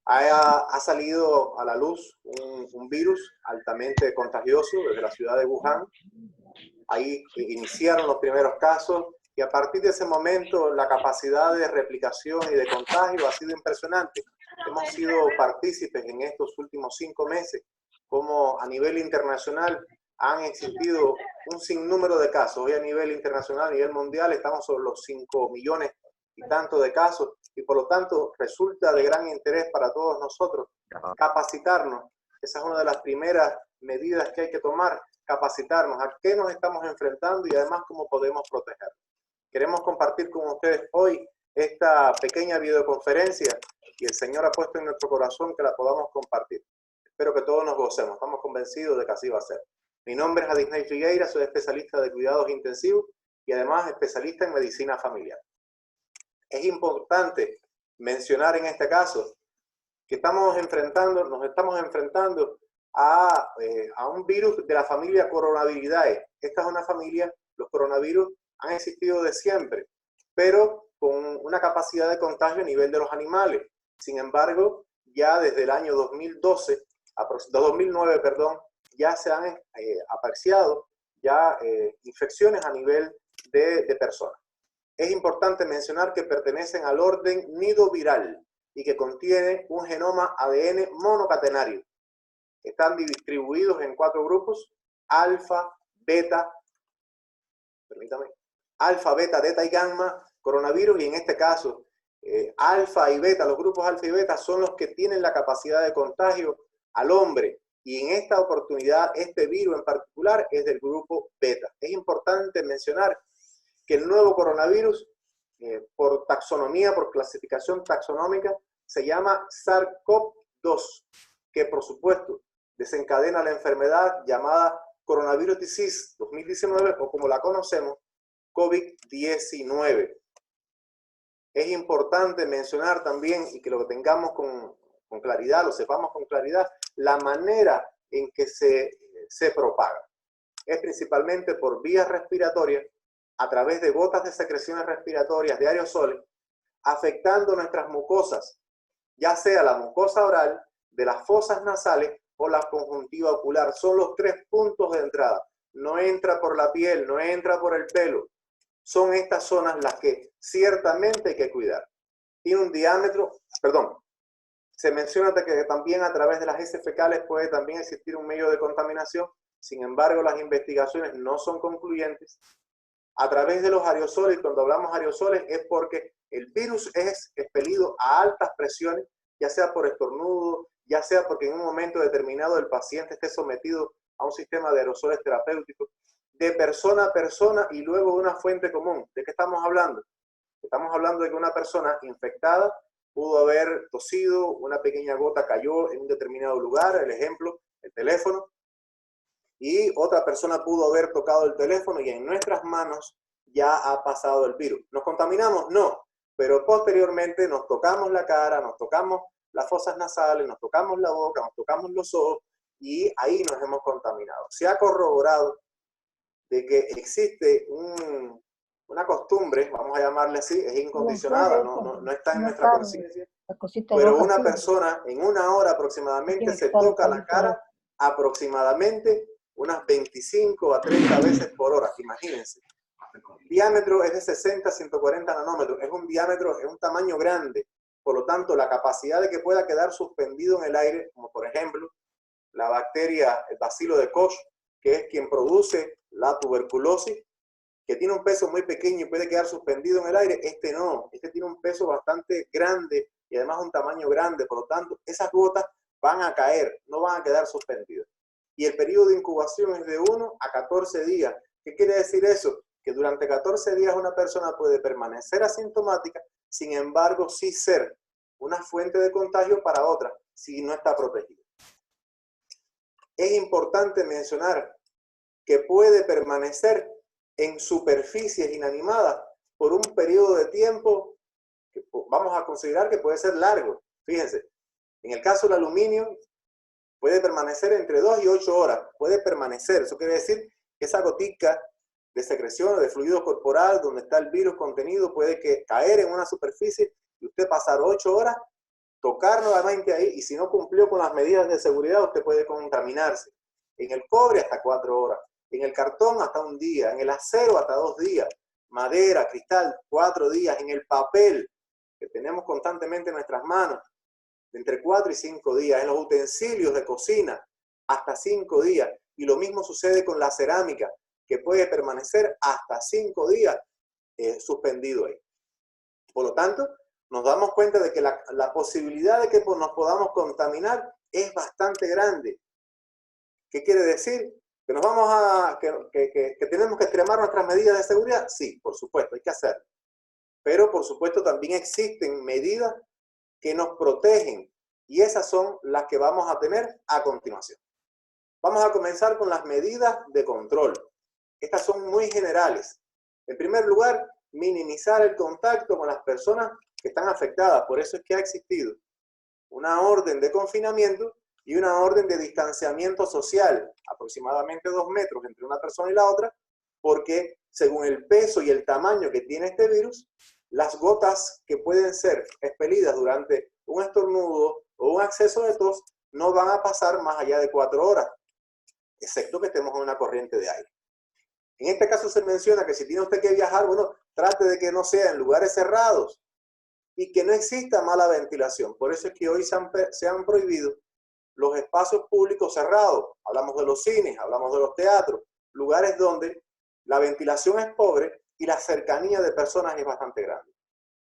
Ha salido a la luz un virus altamente contagioso desde la ciudad de Wuhan. Ahí iniciaron los primeros casos y a partir de ese momento la capacidad de replicación y de contagio ha sido impresionante. Hemos sido partícipes en estos últimos 5 meses, como a nivel internacional han existido un sinnúmero de casos. Hoy a nivel internacional, a nivel mundial, estamos sobre los 5 millones y tanto de casos, y por lo tanto resulta de gran interés para todos nosotros capacitarnos. Esa es una de las primeras medidas que hay que tomar, capacitarnos a qué nos estamos enfrentando y además cómo podemos protegernos. Queremos compartir con ustedes hoy esta pequeña videoconferencia y el Señor ha puesto en nuestro corazón que la podamos compartir. Espero que todos nos gocemos, estamos convencidos de que así va a ser. Mi nombre es Adisney Figueira, soy especialista de cuidados intensivos y además especialista en medicina familiar. Es importante mencionar en este caso que nos estamos enfrentando a un virus de la familia Coronaviridae. Esta es una familia, los coronavirus han existido de siempre, pero con una capacidad de contagio a nivel de los animales. Sin embargo, ya desde el año 2009, ya se han apreciado ya infecciones a nivel de personas. Es importante mencionar que pertenecen al orden nidoviral y que contiene un genoma ADN monocatenario. Están distribuidos en 4 grupos: alfa, beta, delta y gamma, coronavirus, y en este caso alfa y beta, los grupos alfa y beta son los que tienen la capacidad de contagio al hombre, y en esta oportunidad este virus en particular es del grupo beta. Es importante mencionar que el nuevo coronavirus, por taxonomía, por clasificación taxonómica, se llama SARS-CoV-2, que por supuesto desencadena la enfermedad llamada coronavirus disease 2019 o como la conocemos, COVID-19. Es importante mencionar también y que lo tengamos con claridad, lo sepamos con claridad, la manera en que se propaga. Es principalmente por vías respiratorias, a través de gotas de secreciones respiratorias de aerosoles, afectando nuestras mucosas, ya sea la mucosa oral, de las fosas nasales o la conjuntiva ocular. Son los 3 puntos de entrada. No entra por la piel, no entra por el pelo. Son estas zonas las que ciertamente hay que cuidar. Tiene un diámetro, se menciona que también a través de las heces fecales puede también existir un medio de contaminación. Sin embargo, las investigaciones no son concluyentes. A través de los aerosoles, cuando hablamos de aerosoles, es porque el virus es expelido a altas presiones, ya sea por estornudo, ya sea porque en un momento determinado el paciente esté sometido a un sistema de aerosoles terapéuticos, de persona a persona y luego de una fuente común. ¿De qué estamos hablando? Estamos hablando de que una persona infectada pudo haber tosido, una pequeña gota cayó en un determinado lugar, el ejemplo, el teléfono, y otra persona pudo haber tocado el teléfono y en nuestras manos ya ha pasado el virus. ¿Nos contaminamos? No, pero posteriormente nos tocamos la cara, nos tocamos las fosas nasales, nos tocamos la boca, nos tocamos los ojos y ahí nos hemos contaminado. Se ha corroborado de que existe una costumbre, vamos a llamarle así, es incondicionada, no está en nuestra conciencia, pero una persona en una hora aproximadamente se toca la cara aproximadamente unas 25 a 30 veces por hora, imagínense. El diámetro es de 60 a 140 nanómetros, es un diámetro, es un tamaño grande, por lo tanto la capacidad de que pueda quedar suspendido en el aire, como por ejemplo la bacteria, el bacilo de Koch, que es quien produce la tuberculosis, que tiene un peso muy pequeño y puede quedar suspendido en el aire, este no, este tiene un peso bastante grande y además un tamaño grande, por lo tanto esas gotas van a caer, no van a quedar suspendidas. Y el periodo de incubación es de 1 a 14 días. ¿Qué quiere decir eso? Que durante 14 días una persona puede permanecer asintomática, sin embargo sí ser una fuente de contagio para otra, si no está protegida. Es importante mencionar que puede permanecer en superficies inanimadas por un periodo de tiempo que vamos a considerar que puede ser largo. Fíjense, en el caso del aluminio puede permanecer entre 2 y 8 horas, puede permanecer, eso quiere decir que esa gotica de secreción de fluido corporal donde está el virus contenido puede caer en una superficie y usted pasar 8 horas tocar nuevamente ahí, y si no cumplió con las medidas de seguridad, usted puede contaminarse. En el cobre hasta 4 horas, en el cartón hasta 1 día, en el acero hasta 2 días, madera, cristal, 4 días, en el papel que tenemos constantemente en nuestras manos, entre 4 y 5 días, en los utensilios de cocina, hasta 5 días. Y lo mismo sucede con la cerámica, que puede permanecer hasta 5 días suspendido ahí. Por lo tanto, nos damos cuenta de que la posibilidad de que nos podamos contaminar es bastante grande. ¿Qué quiere decir? ¿Que nos vamos que tenemos que extremar nuestras medidas de seguridad? Sí, por supuesto, hay que hacerlo. Pero, por supuesto, también existen medidas que nos protegen, y esas son las que vamos a tener a continuación. Vamos a comenzar con las medidas de control. Estas son muy generales. En primer lugar, minimizar el contacto con las personas que están afectadas. Por eso es que ha existido una orden de confinamiento y una orden de distanciamiento social, aproximadamente 2 metros entre una persona y la otra, porque según el peso y el tamaño que tiene este virus, las gotas que pueden ser expelidas durante un estornudo o un acceso de tos no van a pasar más allá de 4 horas, excepto que estemos en una corriente de aire. En este caso se menciona que si tiene usted que viajar, bueno, trate de que no sea en lugares cerrados y que no exista mala ventilación. Por eso es que hoy se han prohibido los espacios públicos cerrados. Hablamos de los cines, hablamos de los teatros, lugares donde la ventilación es pobre y la cercanía de personas es bastante grande.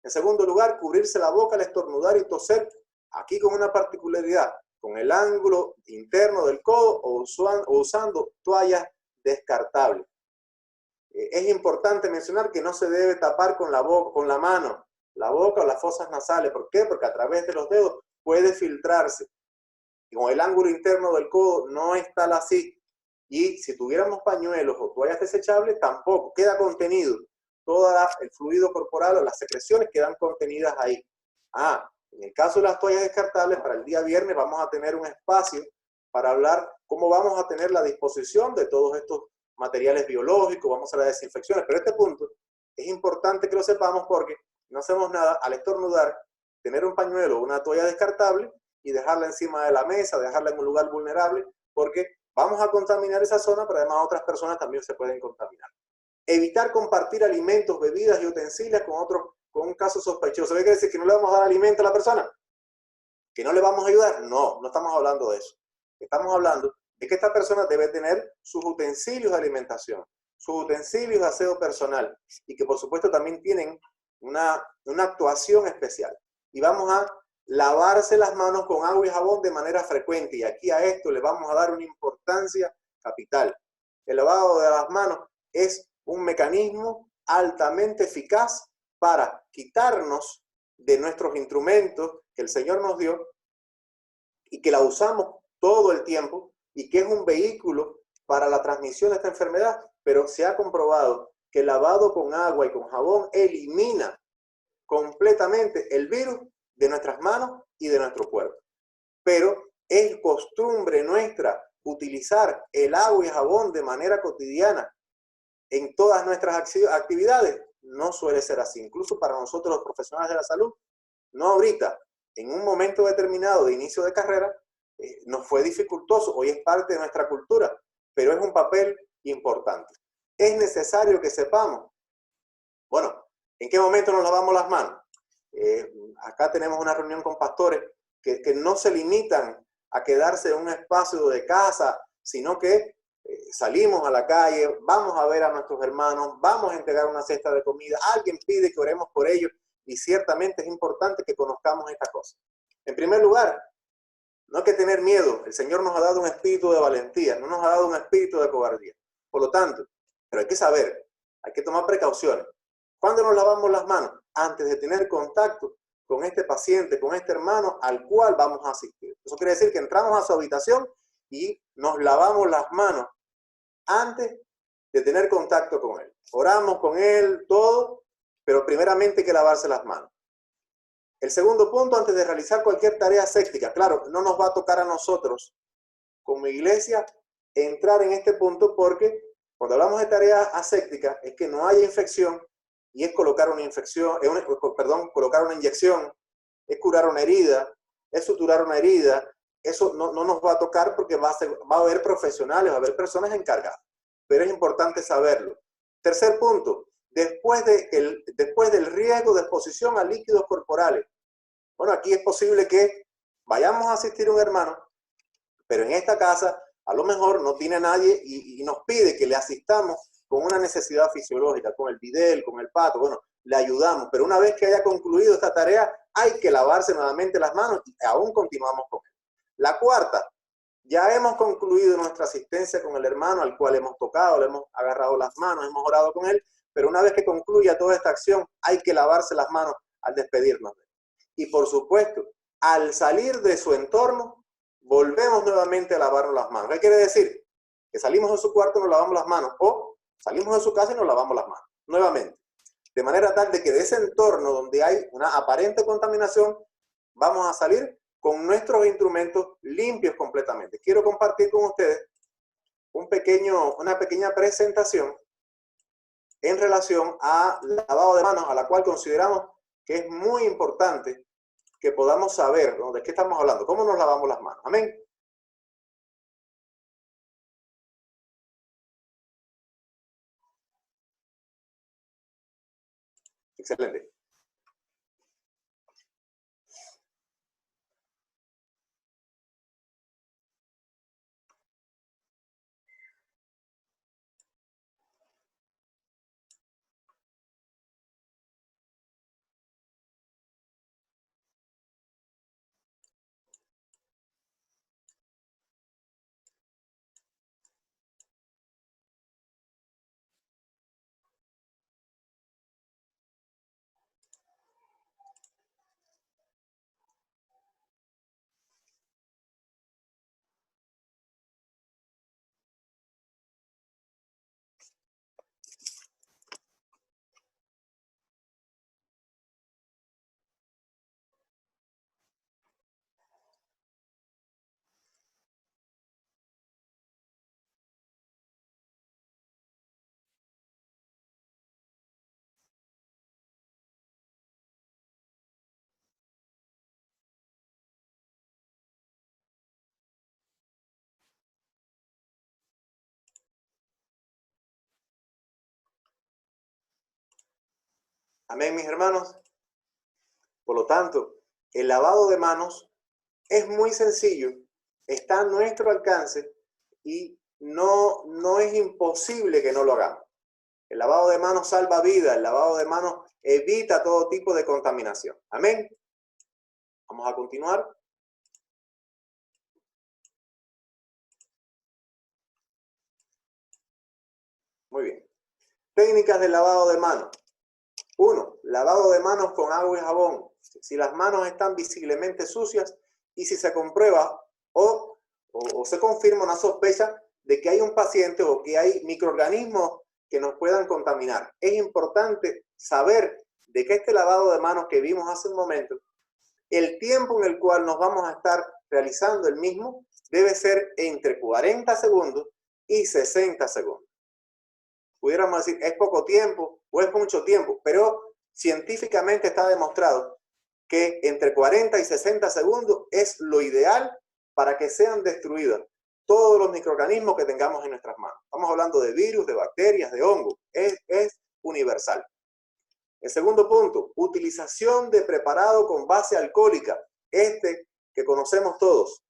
En segundo lugar, cubrirse la boca al estornudar y toser, aquí con una particularidad, con el ángulo interno del codo o usando toallas descartables. Es importante mencionar que no se debe tapar con la mano, la boca o las fosas nasales. ¿Por qué? Porque a través de los dedos puede filtrarse. Y con el ángulo interno del codo no está así. Y si tuviéramos pañuelos o toallas desechables, tampoco queda contenido. Todo el fluido corporal o las secreciones quedan contenidas ahí. En el caso de las toallas descartables, para el día viernes vamos a tener un espacio para hablar cómo vamos a tener la disposición de todos estos materiales biológicos, vamos a las desinfecciones. Pero este punto es importante que lo sepamos porque no hacemos nada al estornudar, tener un pañuelo o una toalla descartable y dejarla encima de la mesa, dejarla en un lugar vulnerable, porque vamos a contaminar esa zona, pero además otras personas también se pueden contaminar. Evitar compartir alimentos, bebidas y utensilios con un caso sospechoso. ¿Qué quiere decir? ¿Que no le vamos a dar alimento a la persona? ¿Que no le vamos a ayudar? No, no estamos hablando de eso. Estamos hablando de que esta persona debe tener sus utensilios de alimentación, sus utensilios de aseo personal, y que por supuesto también tienen una actuación especial. Y vamos a lavarse las manos con agua y jabón de manera frecuente, y aquí a esto le vamos a dar una importancia capital. El lavado de las manos es un mecanismo altamente eficaz para quitarnos de nuestros instrumentos que el Señor nos dio y que la usamos todo el tiempo y que es un vehículo para la transmisión de esta enfermedad, pero se ha comprobado que el lavado con agua y con jabón elimina completamente el virus de nuestras manos y de nuestro cuerpo. Pero es costumbre nuestra utilizar el agua y jabón de manera cotidiana en todas nuestras actividades. No suele ser así. Incluso para nosotros los profesionales de la salud, no ahorita, en un momento determinado de inicio de carrera, nos fue dificultoso. Hoy es parte de nuestra cultura, pero es un papel importante. Es necesario que sepamos, bueno, ¿en qué momento nos lavamos las manos? Acá tenemos una reunión con pastores que no se limitan a quedarse en un espacio de casa, sino que salimos a la calle, vamos a ver a nuestros hermanos, vamos a entregar una cesta de comida, alguien pide que oremos por ellos, y ciertamente es importante que conozcamos esta cosa. En primer lugar, no hay que tener miedo. El Señor nos ha dado un espíritu de valentía, no nos ha dado un espíritu de cobardía. Por lo tanto, pero hay que saber, hay que tomar precauciones. ¿Cuándo nos lavamos las manos? Antes de tener contacto con este paciente, con este hermano al cual vamos a asistir. Eso quiere decir que entramos a su habitación y nos lavamos las manos antes de tener contacto con él. Oramos con él, todo, pero primeramente hay que lavarse las manos. El segundo punto, antes de realizar cualquier tarea aséptica, claro, no nos va a tocar a nosotros como iglesia entrar en este punto porque cuando hablamos de tarea aséptica es que no haya infección y es colocar una infección, colocar una inyección, es curar una herida, es suturar una herida, eso no nos va a tocar porque va a haber profesionales, va a haber personas encargadas. Pero es importante saberlo. Tercer punto, después del riesgo de exposición a líquidos corporales. Bueno, aquí es posible que vayamos a asistir a un hermano, pero en esta casa a lo mejor no tiene a nadie y nos pide que le asistamos con una necesidad fisiológica, con el bidel, con el pato. Bueno, le ayudamos, pero una vez que haya concluido esta tarea, hay que lavarse nuevamente las manos y aún continuamos con él. La cuarta, ya hemos concluido nuestra asistencia con el hermano al cual hemos tocado, le hemos agarrado las manos, hemos orado con él, pero una vez que concluya toda esta acción, hay que lavarse las manos al despedirnos de él. Y por supuesto, al salir de su entorno, volvemos nuevamente a lavarnos las manos. ¿Qué quiere decir? Que salimos de su cuarto y nos lavamos las manos, o salimos de su casa y nos lavamos las manos, nuevamente. De manera tal de que de ese entorno donde hay una aparente contaminación, vamos a salir con nuestros instrumentos limpios completamente. Quiero compartir con ustedes una pequeña presentación en relación al lavado de manos, a la cual consideramos que es muy importante que podamos saber, ¿no?, de qué estamos hablando, cómo nos lavamos las manos. Amén. Excelente. Amén, mis hermanos. Por lo tanto, el lavado de manos es muy sencillo, está a nuestro alcance y no es imposible que no lo hagamos. El lavado de manos salva vidas, el lavado de manos evita todo tipo de contaminación. Amén. Vamos a continuar. Muy bien. Técnicas de lavado de manos. 1. Lavado de manos con agua y jabón. Si las manos están visiblemente sucias y si se comprueba o se confirma una sospecha de que hay un paciente o que hay microorganismos que nos puedan contaminar. Es importante saber de que este lavado de manos que vimos hace un momento, el tiempo en el cual nos vamos a estar realizando el mismo debe ser entre 40 segundos y 60 segundos. Pudiéramos decir, es poco tiempo o es mucho tiempo, pero científicamente está demostrado que entre 40 y 60 segundos es lo ideal para que sean destruidos todos los microorganismos que tengamos en nuestras manos. Estamos hablando de virus, de bacterias, de hongos. Es universal. El segundo punto, utilización de preparado con base alcohólica. Este que conocemos todos,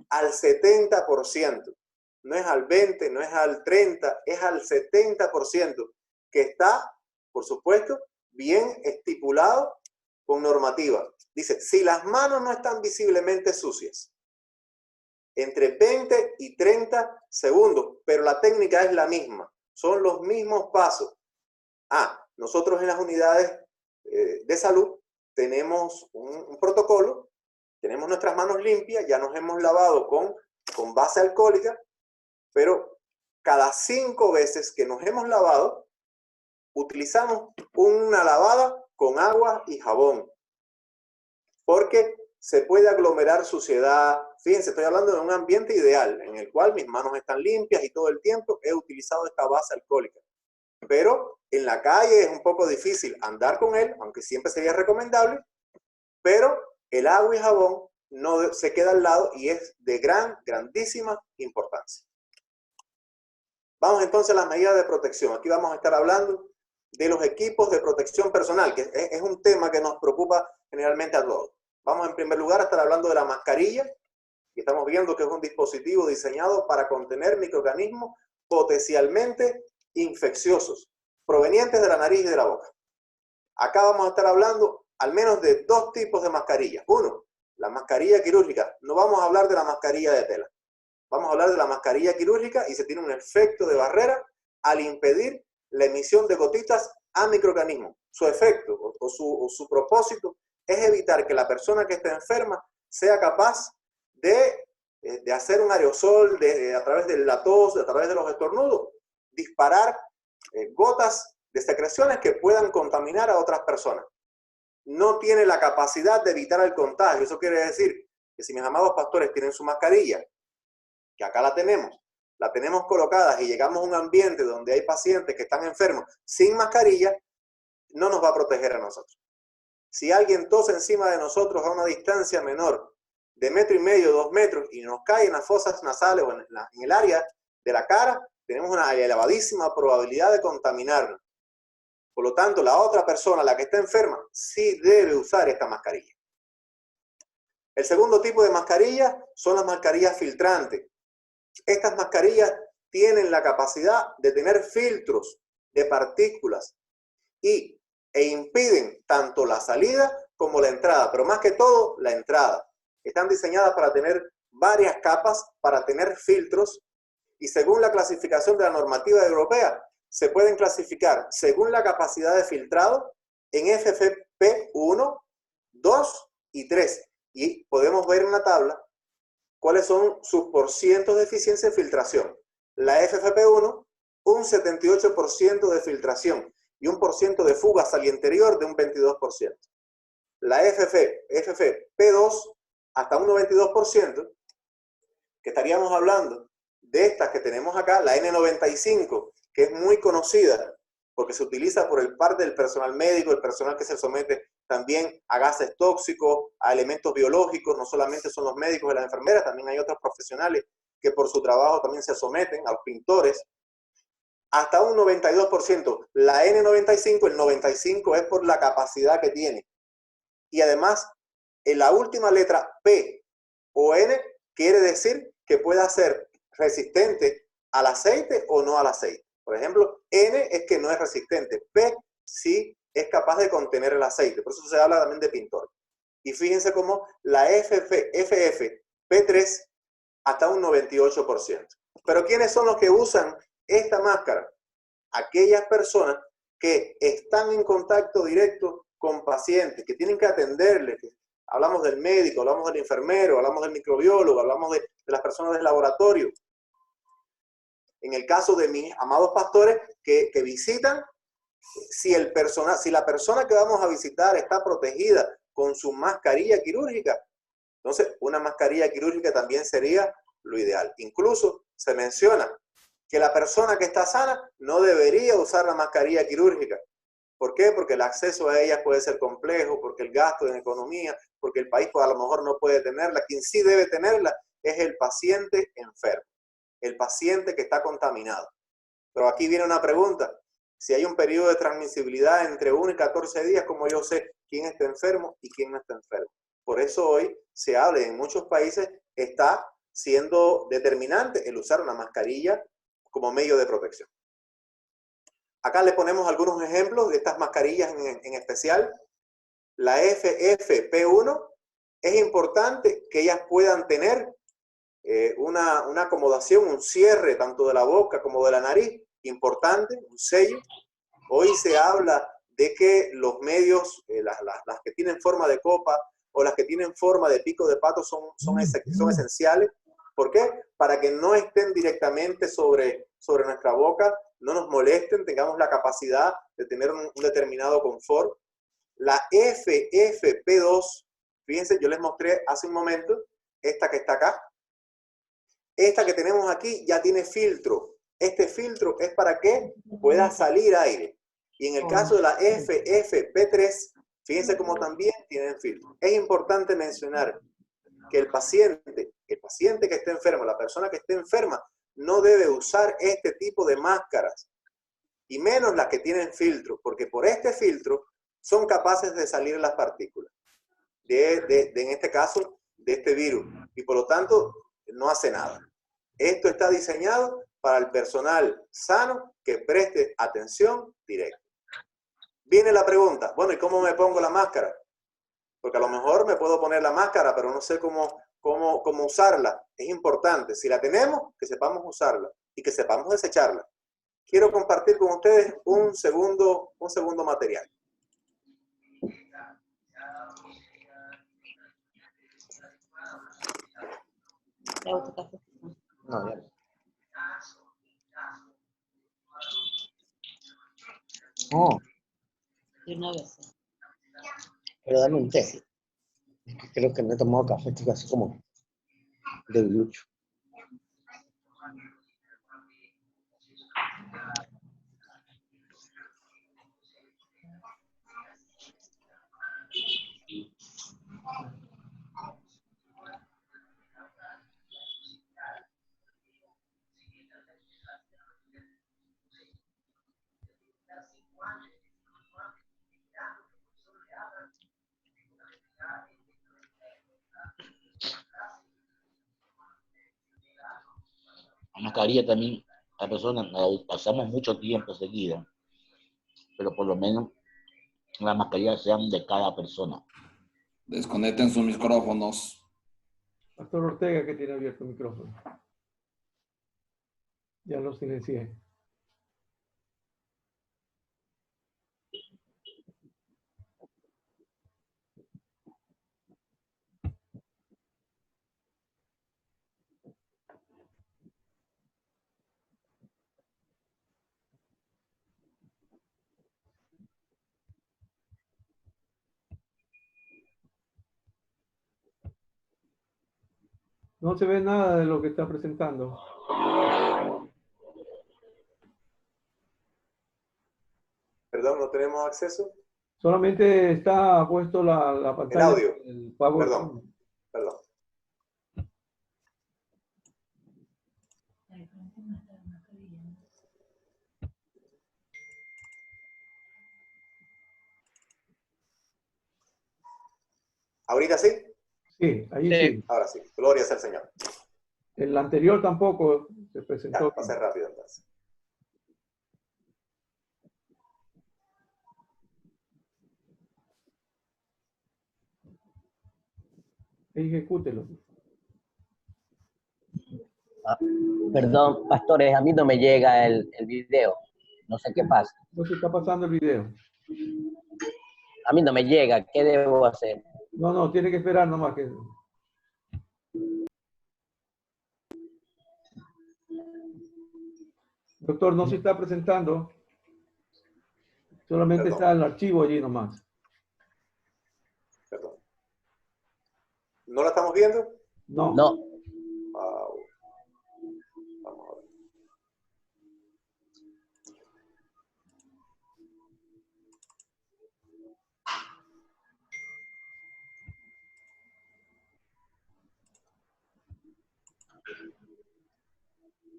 al 70%. No es al 20, no es al 30, es al 70%, que está, por supuesto, bien estipulado con normativa. Dice, si las manos no están visiblemente sucias, entre 20 y 30 segundos, pero la técnica es la misma, son los mismos pasos. Nosotros en las unidades de salud tenemos un protocolo, tenemos nuestras manos limpias, ya nos hemos lavado con base alcohólica, pero cada 5 veces que nos hemos lavado, utilizamos una lavada con agua y jabón, porque se puede aglomerar suciedad. Fíjense, estoy hablando de un ambiente ideal, en el cual mis manos están limpias y todo el tiempo he utilizado esta base alcohólica. Pero en la calle es un poco difícil andar con él, aunque siempre sería recomendable, pero El agua y jabón no se queda al lado y es de grandísima importancia. Vamos entonces a las medidas de protección. Aquí vamos a estar hablando de los equipos de protección personal, que es un tema que nos preocupa generalmente a todos. Vamos en primer lugar a estar hablando de la mascarilla, y estamos viendo que es un dispositivo diseñado para contener microorganismos potencialmente infecciosos, provenientes de la nariz y de la boca. Acá vamos a estar hablando al menos de dos tipos de mascarillas. Uno, la mascarilla quirúrgica. No vamos a hablar de la mascarilla de tela. Vamos a hablar de la mascarilla quirúrgica y se tiene un efecto de barrera al impedir la emisión de gotitas a microorganismos. Su efecto o su propósito es evitar que la persona que esté enferma sea capaz de hacer un aerosol a través de la tos, a través de los estornudos, disparar gotas de secreciones que puedan contaminar a otras personas. No tiene la capacidad de evitar el contagio. Eso quiere decir que si mis amados pastores tienen su mascarilla, que acá la tenemos colocadas y llegamos a un ambiente donde hay pacientes que están enfermos sin mascarilla, no nos va a proteger a nosotros. Si alguien tose encima de nosotros a una distancia menor de 1,5 metros, 2 metros y nos cae en las fosas nasales o en el área de la cara, tenemos una elevadísima probabilidad de contaminarnos. Por lo tanto, la otra persona, la que está enferma, sí debe usar esta mascarilla. El segundo tipo de mascarilla son las mascarillas filtrantes. Estas mascarillas tienen la capacidad de tener filtros de partículas e impiden tanto la salida como la entrada, pero más que todo la entrada. Están diseñadas para tener varias capas, para tener filtros, y según la clasificación de la normativa europea, se pueden clasificar según la capacidad de filtrado en FFP1, 2 y 3. Y podemos ver en la tabla cuáles son sus porcientos de eficiencia de filtración. La FFP1, un 78% de filtración y un porciento de fugas al interior de un 22%. La FFP2, hasta un 92%, que estaríamos hablando de estas que tenemos acá, la N95, que es muy conocida porque se utiliza por el parte del personal médico, el personal que se somete también a gases tóxicos, a elementos biológicos. No solamente son los médicos y las enfermeras, también hay otros profesionales que por su trabajo también se someten, a los pintores. Hasta un 92%. La N95, el 95 es por la capacidad que tiene. Y además, en la última letra P o N quiere decir que pueda ser resistente al aceite o no al aceite. Por ejemplo, N es que no es resistente, P sí es capaz de contener el aceite, por eso se habla también de pintor. Y fíjense cómo la FFP3 hasta un 98%. Pero ¿quiénes son los que usan esta máscara? Aquellas personas que están en contacto directo con pacientes, que tienen que atenderles. Hablamos del médico, hablamos del enfermero, hablamos del microbiólogo, hablamos de las personas del laboratorio. En el caso de mis amados pastores que visitan, si la persona que vamos a visitar está protegida con su mascarilla quirúrgica, entonces una mascarilla quirúrgica también sería lo ideal. Incluso se menciona que la persona que está sana no debería usar la mascarilla quirúrgica. ¿Por qué? Porque el acceso a ella puede ser complejo, porque el gasto en economía, porque el país pues, a lo mejor no puede tenerla. Quien sí debe tenerla es el paciente enfermo, el paciente que está contaminado. Pero aquí viene una pregunta. Si hay un periodo de transmisibilidad entre 1 y 14 días, ¿cómo yo sé quién está enfermo y quién no está enfermo? Por eso hoy se habla, en muchos países está siendo determinante el usar una mascarilla como medio de protección. Acá le ponemos algunos ejemplos de estas mascarillas en especial. La FFP1, es importante que ellas puedan tener una acomodación, un cierre tanto de la boca como de la nariz, importante, un sello. Hoy se habla de que los medios, las que tienen forma de copa o las que tienen forma de pico de pato son esenciales. ¿Por qué? Para que no estén directamente sobre nuestra boca, no nos molesten, tengamos la capacidad de tener un determinado confort. La FFP2, fíjense, yo les mostré hace un momento, esta que está acá. Esta que tenemos aquí ya tiene filtro. Este filtro es para que pueda salir aire. Y en el caso de la FFP3, Fíjense cómo también tienen filtro. Es importante mencionar que el paciente que esté enfermo, la persona que esté enferma, no debe usar este tipo de máscaras, y menos las que tienen filtro, porque por este filtro son capaces de salir las partículas, en este caso, de este virus, y por lo tanto no hace nada. Esto está diseñado para el personal sano que preste atención directa. Viene la pregunta, bueno, ¿y cómo me pongo la máscara? Porque a lo mejor me puedo poner la máscara, pero no sé cómo usarla. Es importante, si la tenemos, que sepamos usarla y que sepamos desecharla. Quiero compartir con ustedes un segundo material. No, ya. Oh. De una vez. Pero dame un té. Es que creo que no he tomado café, estoy así como debilucho. La mascarilla también, la persona la pasamos mucho tiempo seguida, pero por lo menos las mascarillas sean de cada persona. Desconecten sus micrófonos. Pastor Ortega, que tiene abierto el micrófono. Ya lo silencié. No se ve nada de lo que está presentando. Perdón, ¿no tenemos acceso? Solamente está puesto la pantalla. El audio. El PowerPoint. Perdón. ¿Ahorita sí? Sí, ahí sí. Ahora sí. Gloria sea al Señor. El anterior tampoco se presentó. Ya, pasé rápido entonces. Ejecútelo. Ah, perdón, pastores, a mí no me llega el video. No sé qué pasa. No se está pasando el video. A mí no me llega. ¿Qué debo hacer? No, tiene que esperar nomás que... Doctor, no se está presentando. Solamente está el archivo allí nomás. Perdón. ¿No la estamos viendo? No. No. Vamos a ver.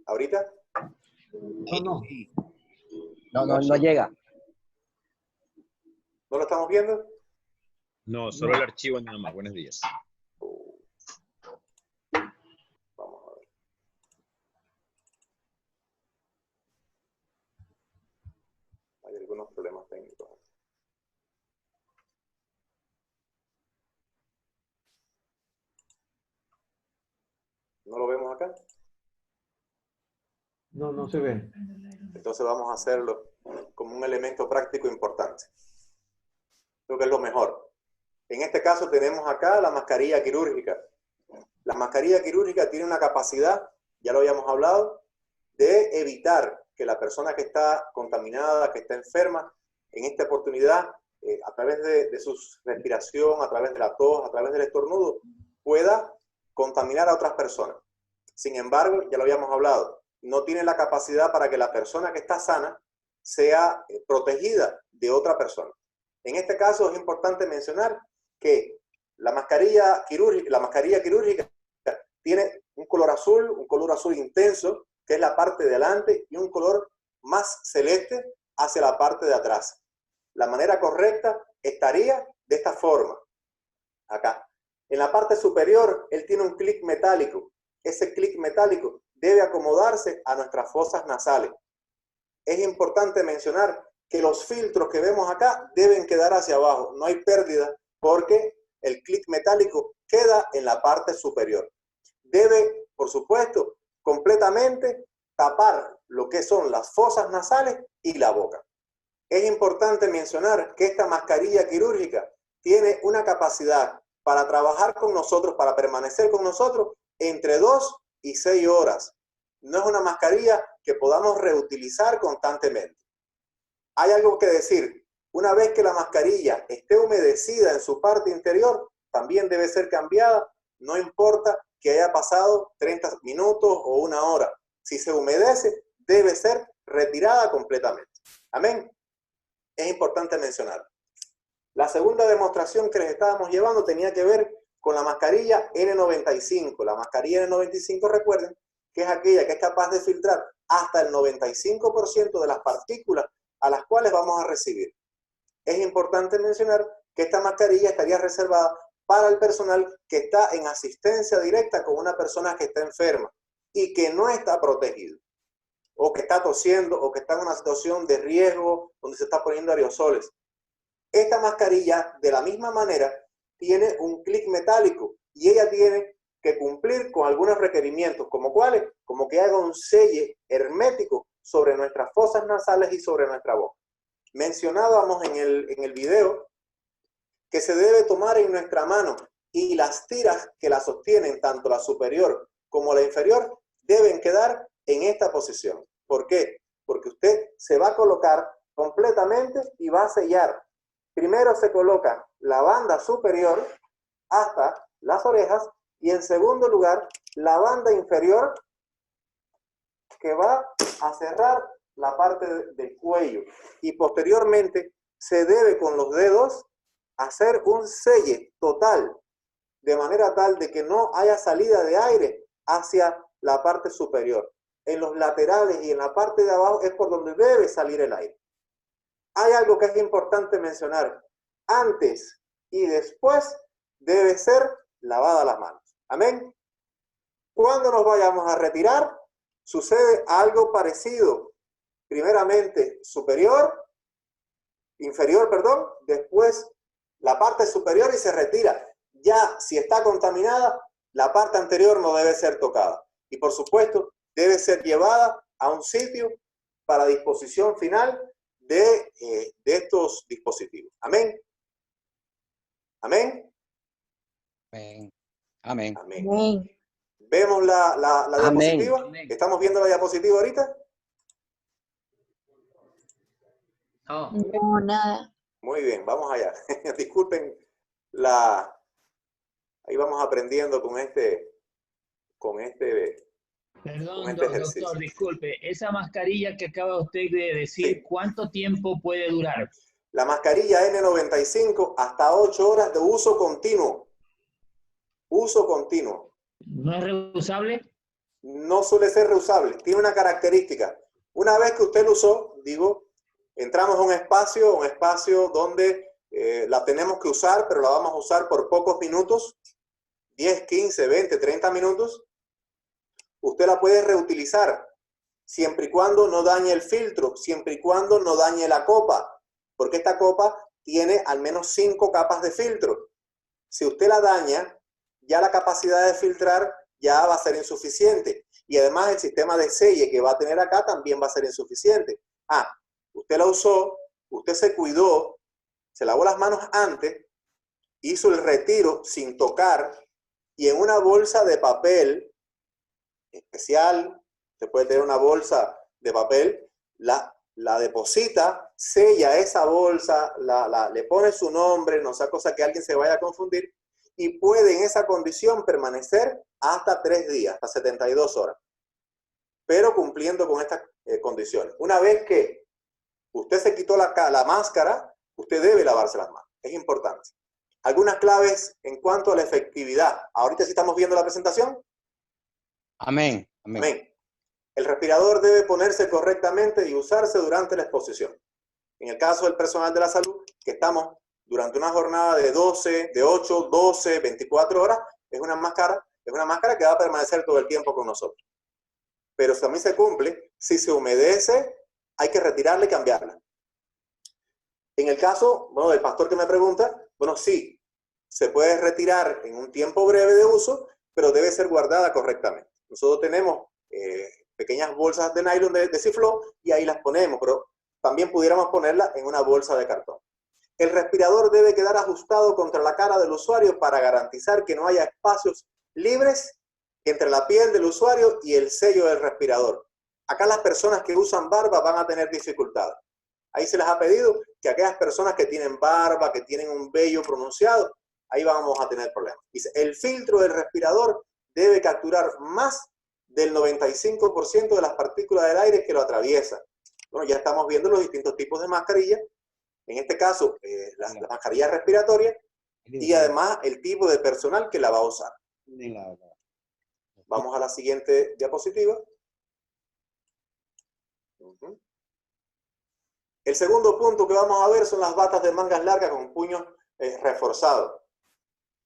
¿Ahorita? No. No llega. ¿No lo estamos viendo? No, solo el archivo nada más. Buenos días. Vamos a ver. Hay algunos problemas técnicos. ¿No lo vemos acá? No se ve. Entonces vamos a hacerlo como un elemento práctico importante. Creo que es lo mejor. En este caso tenemos acá la mascarilla quirúrgica. La mascarilla quirúrgica tiene una capacidad, ya lo habíamos hablado, de evitar que la persona que está contaminada, que está enferma, en esta oportunidad, a través de su respiración, a través de la tos, a través del estornudo, pueda contaminar a otras personas. Sin embargo, ya lo habíamos hablado, no tiene la capacidad para que la persona que está sana sea protegida de otra persona. En este caso es importante mencionar que la mascarilla quirúrgica tiene un color azul intenso, que es la parte de adelante, y un color más celeste hacia la parte de atrás. La manera correcta estaría de esta forma, acá. En la parte superior, él tiene un clic metálico. Ese clic metálico debe acomodarse a nuestras fosas nasales. Es importante mencionar que los filtros que vemos acá deben quedar hacia abajo. No hay pérdida porque el clic metálico queda en la parte superior. Debe, por supuesto, completamente tapar lo que son las fosas nasales y la boca. Es importante mencionar que esta mascarilla quirúrgica tiene una capacidad para trabajar con nosotros, para permanecer con nosotros, entre 2 y 6 horas. No es una mascarilla que podamos reutilizar constantemente. Hay algo que decir. Una vez que la mascarilla esté humedecida en su parte interior, también debe ser cambiada, no importa que haya pasado 30 minutos o 1 hora. Si se humedece, debe ser retirada completamente. Amén. Es importante mencionar. La segunda demostración que les estábamos llevando tenía que ver con la mascarilla N95. La mascarilla N95, recuerden, que es aquella que es capaz de filtrar hasta el 95% de las partículas a las cuales vamos a recibir. Es importante mencionar que esta mascarilla estaría reservada para el personal que está en asistencia directa con una persona que está enferma y que no está protegido, o que está tosiendo, o que está en una situación de riesgo donde se está poniendo aerosoles. Esta mascarilla, de la misma manera, tiene un clic metálico y ella tiene que cumplir con algunos requerimientos, como cuáles, como que haga un sello hermético sobre nuestras fosas nasales y sobre nuestra boca. Mencionábamos en el video que se debe tomar en nuestra mano y las tiras que la sostienen, tanto la superior como la inferior, deben quedar en esta posición. ¿Por qué? Porque usted se va a colocar completamente y va a sellar. Primero se coloca la banda superior hasta las orejas y en segundo lugar la banda inferior que va a cerrar la parte del cuello. Y posteriormente se debe con los dedos hacer un sello total, de manera tal de que no haya salida de aire hacia la parte superior. En los laterales y en la parte de abajo es por donde debe salir el aire. Hay algo que es importante mencionar. Antes y después debe ser lavada las manos. Amén. Cuando nos vayamos a retirar, sucede algo parecido. Primeramente inferior, después la parte superior y se retira. Ya si está contaminada, la parte anterior no debe ser tocada. Y por supuesto, debe ser llevada a un sitio para disposición final de estos dispositivos. Amén. Amén. Amén. Amén. Amén. Amén. ¿Vemos la Amén. diapositiva? Amén. ¿Estamos viendo la diapositiva ahorita? No. No, nada. Muy bien, vamos allá. Disculpen ahí vamos aprendiendo con este Perdón, ejercicio. doctor, disculpe. Esa mascarilla que acaba usted de decir, Sí. ¿cuánto tiempo puede durar? La mascarilla N95 hasta 8 horas de uso continuo. Uso continuo. ¿No es reusable? No suele ser reusable. Tiene una característica. Una vez que usted lo usó, entramos a un espacio donde la tenemos que usar, pero la vamos a usar por pocos minutos, 10, 15, 20, 30 minutos. Usted la puede reutilizar, siempre y cuando no dañe el filtro, siempre y cuando no dañe la copa, porque esta copa tiene al menos 5 capas de filtro. Si usted la daña, ya la capacidad de filtrar ya va a ser insuficiente. Y además el sistema de selle que va a tener acá también va a ser insuficiente. Usted la usó, usted se cuidó, se lavó las manos antes, hizo el retiro sin tocar y en una bolsa de papel especial, usted puede tener una bolsa de papel, la deposita, sella esa bolsa, le pone su nombre, no sea cosa que alguien se vaya a confundir, y puede en esa condición permanecer hasta 3 días, hasta 72 horas, pero cumpliendo con estas condiciones. Una vez que usted se quitó la máscara, usted debe lavarse las manos. Es importante. Algunas claves en cuanto a la efectividad. Ahorita sí estamos viendo la presentación. Amén. Amén. Amén. El respirador debe ponerse correctamente y usarse durante la exposición. En el caso del personal de la salud, que estamos durante una jornada de 8, 12, 24 horas, es una máscara que va a permanecer todo el tiempo con nosotros. Pero también se cumple, si se humedece, hay que retirarla y cambiarla. En el caso, bueno, del pastor que me pregunta, bueno, sí, se puede retirar en un tiempo breve de uso, pero debe ser guardada correctamente. Nosotros tenemos pequeñas bolsas de nylon de Ciflo y ahí las ponemos, pero también pudiéramos ponerla en una bolsa de cartón. El respirador debe quedar ajustado contra la cara del usuario para garantizar que no haya espacios libres entre la piel del usuario y el sello del respirador. Acá las personas que usan barba van a tener dificultades. Ahí se les ha pedido que aquellas personas que tienen barba, que tienen un vello pronunciado, ahí vamos a tener problemas. Dice, el filtro del respirador debe capturar más del 95% de las partículas del aire que lo atraviesan. Bueno, ya estamos viendo los distintos tipos de mascarillas. En este caso, la mascarilla respiratoria y además el tipo de personal que la va a usar. Vamos a la siguiente diapositiva. El segundo punto que vamos a ver son las batas de mangas largas con puños reforzados.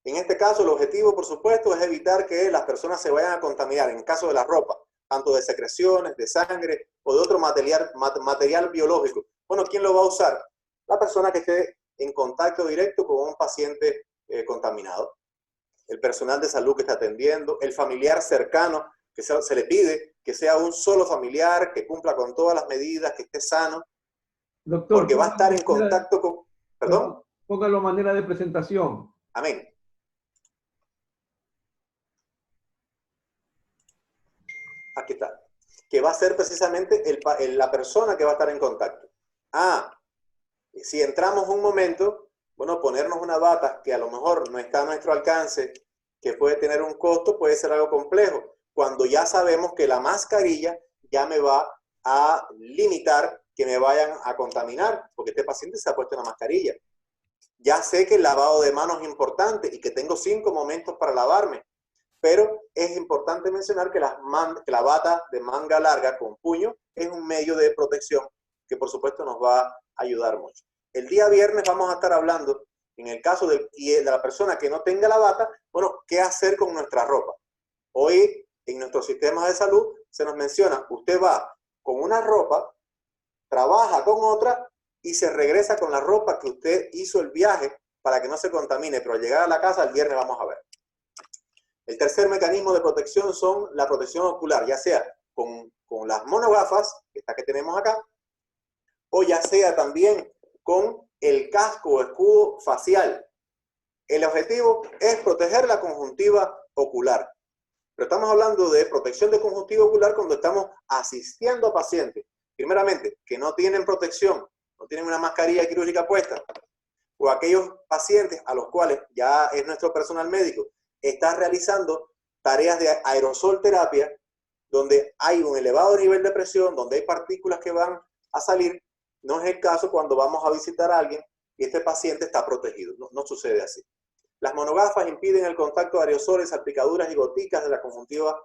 En este caso, el objetivo, por supuesto, es evitar que las personas se vayan a contaminar, en caso de la ropa, tanto de secreciones, de sangre o de otro material biológico. Bueno, ¿quién lo va a usar? La persona que esté en contacto directo con un paciente contaminado. El personal de salud que está atendiendo, el familiar cercano, que se le pide que sea un solo familiar, que cumpla con todas las medidas, que esté sano. Doctor, porque va a estar en contacto con... ¿Perdón? Póngalo a manera de presentación. Amén. Aquí está. Que va a ser precisamente la persona que va a estar en contacto. Si entramos un momento, bueno, ponernos una bata que a lo mejor no está a nuestro alcance, que puede tener un costo, puede ser algo complejo. Cuando ya sabemos que la mascarilla ya me va a limitar que me vayan a contaminar, porque este paciente se ha puesto una mascarilla. Ya sé que el lavado de manos es importante y que tengo 5 momentos para lavarme, pero es importante mencionar que la bata de manga larga con puño es un medio de protección que por supuesto nos va a ayudar mucho. El día viernes vamos a estar hablando, en el caso de la persona que no tenga la bata, bueno, ¿qué hacer con nuestra ropa? Hoy en nuestros sistemas de salud se nos menciona, usted va con una ropa, trabaja con otra y se regresa con la ropa que usted hizo el viaje para que no se contamine, pero al llegar a la casa el viernes vamos a ver. El tercer mecanismo de protección son la protección ocular, ya sea con las monogafas, esta que tenemos acá, o ya sea también con el casco o escudo facial. El objetivo es proteger la conjuntiva ocular. Pero estamos hablando de protección de conjuntiva ocular cuando estamos asistiendo a pacientes, primeramente, que no tienen protección, no tienen una mascarilla quirúrgica puesta, o aquellos pacientes a los cuales ya es nuestro personal médico, está realizando tareas de aerosol terapia, donde hay un elevado nivel de presión, donde hay partículas que van a salir. No es el caso cuando vamos a visitar a alguien y este paciente está protegido. No sucede así. Las monogafas impiden el contacto de aerosoles, salpicaduras y goticas de la conjuntiva,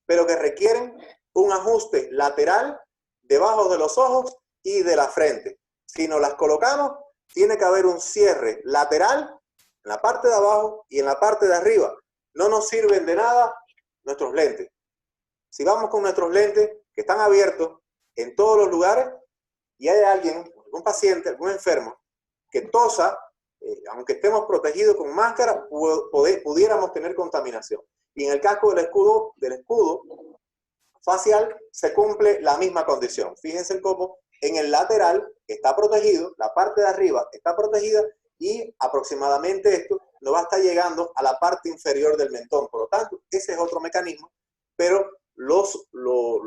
pero que requieren un ajuste lateral debajo de los ojos y de la frente. Si nos las colocamos, tiene que haber un cierre lateral en la parte de abajo y en la parte de arriba. No nos sirven de nada nuestros lentes. Si vamos con nuestros lentes que están abiertos en todos los lugares y hay alguien, algún paciente, algún enfermo que tosa, aunque estemos protegidos con máscara, pudiéramos tener contaminación. Y en el caso del escudo facial se cumple la misma condición. Fíjense cómo en el lateral está protegido, la parte de arriba está protegida y aproximadamente esto no va a estar llegando a la parte inferior del mentón. Por lo tanto, ese es otro mecanismo, pero lo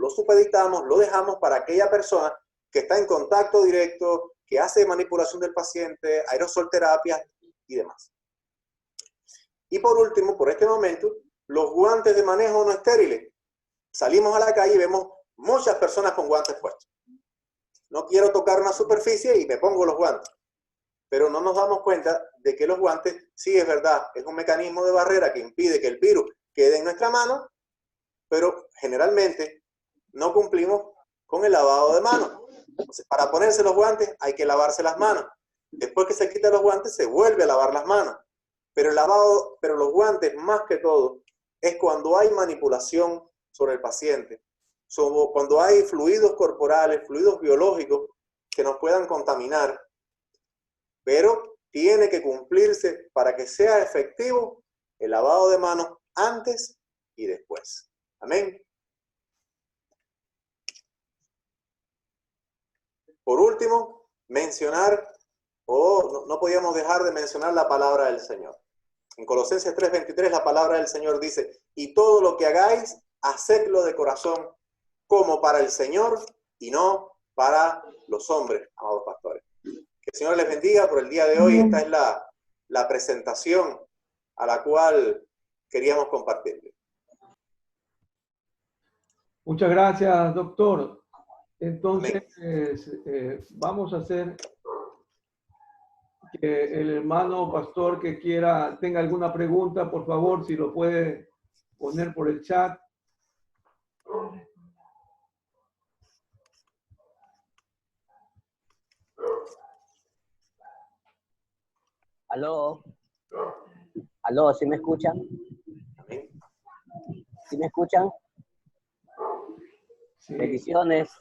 supeditamos, lo dejamos para aquella persona que está en contacto directo, que hace manipulación del paciente, aerosol terapia y demás. Y por último, por este momento, los guantes de manejo no estériles. Salimos a la calle y vemos muchas personas con guantes puestos. No quiero tocar una superficie y me pongo los guantes. pero no nos damos cuenta de que los guantes, sí es verdad, es un mecanismo de barrera que impide que el virus quede en nuestra mano, pero generalmente no cumplimos con el lavado de manos. Entonces, para ponerse los guantes hay que lavarse las manos. Después que se quitan los guantes, se vuelve a lavar las manos. Pero los guantes, más que todo, es cuando hay manipulación sobre el paciente, cuando hay fluidos corporales, fluidos biológicos que nos puedan contaminar. Pero tiene que cumplirse para que sea efectivo el lavado de manos antes y después. Amén. Por último, mencionar, no podíamos dejar de mencionar la palabra del Señor. En Colosenses 3:23 la palabra del Señor dice, y todo lo que hagáis, hacedlo de corazón, como para el Señor y no para los hombres, amados pastores. Que el Señor les bendiga por el día de hoy. Esta es la presentación a la cual queríamos compartirles. Muchas gracias, doctor. Entonces, vamos a hacer que el hermano pastor que tenga alguna pregunta, por favor, si lo puede poner por el chat. Aló. Aló, ¿sí me escuchan? Amén. ¿Sí me escuchan? Sí. Bendiciones.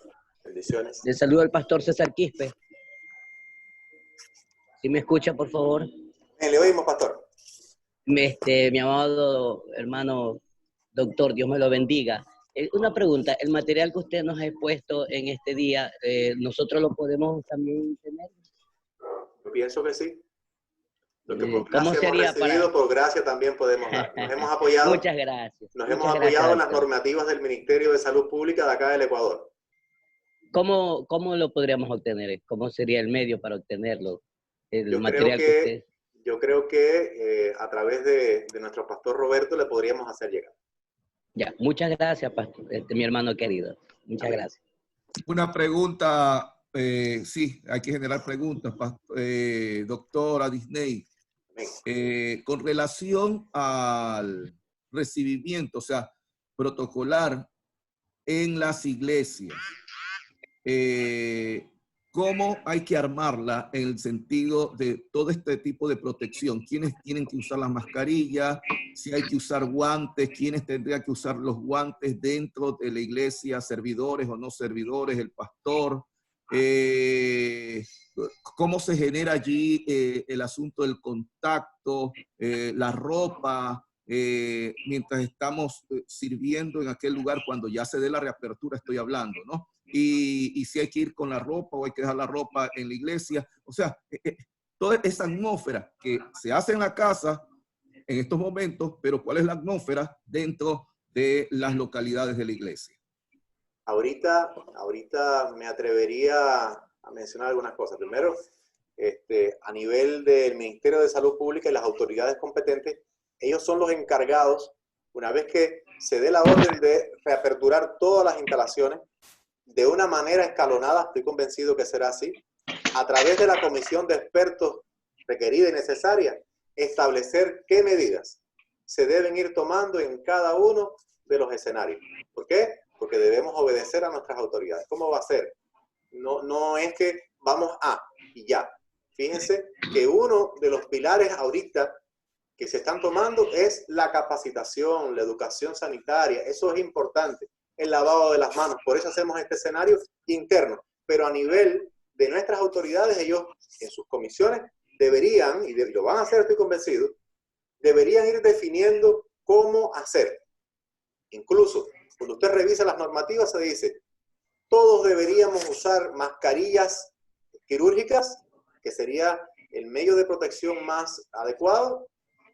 Bendiciones. Les saludo al pastor César Quispe. ¿Sí me escucha, por favor? Le oímos, pastor. Mi amado hermano doctor, Dios me lo bendiga. Una pregunta, ¿el material que usted nos ha expuesto en este día, nosotros lo podemos también tener? Yo pienso que sí. Lo que por ¿Cómo gracia hemos sería recibido, por gracia también podemos dar. Nos hemos apoyado. Muchas gracias. Nos hemos apoyado en las normativas del Ministerio de Salud Pública de acá del Ecuador. ¿Cómo lo podríamos obtener? ¿Cómo sería el medio para obtenerlo? Yo creo que a través de nuestro pastor Roberto le podríamos hacer llegar. Ya, muchas gracias, pastor, mi hermano querido. Muchas gracias. Una pregunta, sí, hay que generar preguntas, doctora Disney. Con relación al recibimiento, o sea, protocolar en las iglesias, ¿cómo hay que armarla en el sentido de todo este tipo de protección? ¿Quiénes tienen que usar las mascarillas? Si hay que usar guantes, ¿quiénes tendrían que usar los guantes dentro de la iglesia? ¿Servidores o no servidores? ¿El pastor? ¿Cómo se genera allí el asunto del contacto, la ropa, mientras estamos sirviendo en aquel lugar cuando ya se dé la reapertura, estoy hablando, ¿no? Y si hay que ir con la ropa o hay que dejar la ropa en la iglesia. O sea, toda esa atmósfera que se hace en la casa en estos momentos, pero ¿cuál es la atmósfera dentro de las localidades de la iglesia? Ahorita me atrevería a mencionar algunas cosas. Primero, a nivel del Ministerio de Salud Pública y las autoridades competentes, ellos son los encargados, una vez que se dé la orden de reaperturar todas las instalaciones, de una manera escalonada, estoy convencido que será así, a través de la comisión de expertos requerida y necesaria, establecer qué medidas se deben ir tomando en cada uno de los escenarios. ¿Por qué? Porque debemos obedecer a nuestras autoridades. ¿Cómo va a ser? No es que vamos y ya. Fíjense que uno de los pilares ahorita que se están tomando es la capacitación, la educación sanitaria. Eso es importante. El lavado de las manos. Por eso hacemos este escenario interno. Pero a nivel de nuestras autoridades, ellos en sus comisiones deberían, y lo van a hacer, estoy convencido, deberían ir definiendo cómo hacer. Incluso, cuando usted revisa las normativas, se dice, todos deberíamos usar mascarillas quirúrgicas, que sería el medio de protección más adecuado.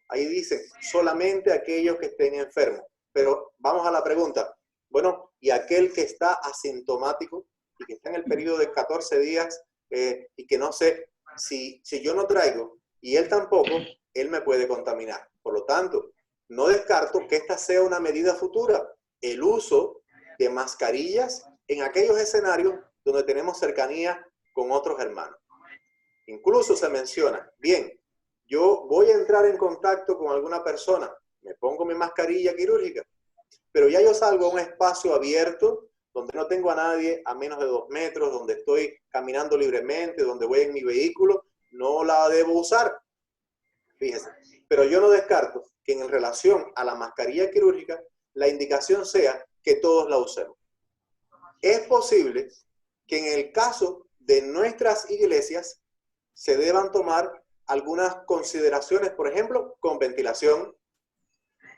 Ahí dicen, solamente aquellos que estén enfermos. Pero vamos a la pregunta. Bueno, y aquel que está asintomático y que está en el periodo de 14 días y que no sé, si yo no traigo y él tampoco, él me puede contaminar. Por lo tanto, no descarto que esta sea una medida futura, el uso de mascarillas en aquellos escenarios donde tenemos cercanía con otros hermanos. Incluso se menciona, bien, yo voy a entrar en contacto con alguna persona, me pongo mi mascarilla quirúrgica, pero ya yo salgo a un espacio abierto donde no tengo a nadie a menos de 2 metros, donde estoy caminando libremente, donde voy en mi vehículo, no la debo usar. Fíjese, pero yo no descarto que en relación a la mascarilla quirúrgica, la indicación sea que todos la usemos. Es posible que en el caso de nuestras iglesias se deban tomar algunas consideraciones, por ejemplo, con ventilación,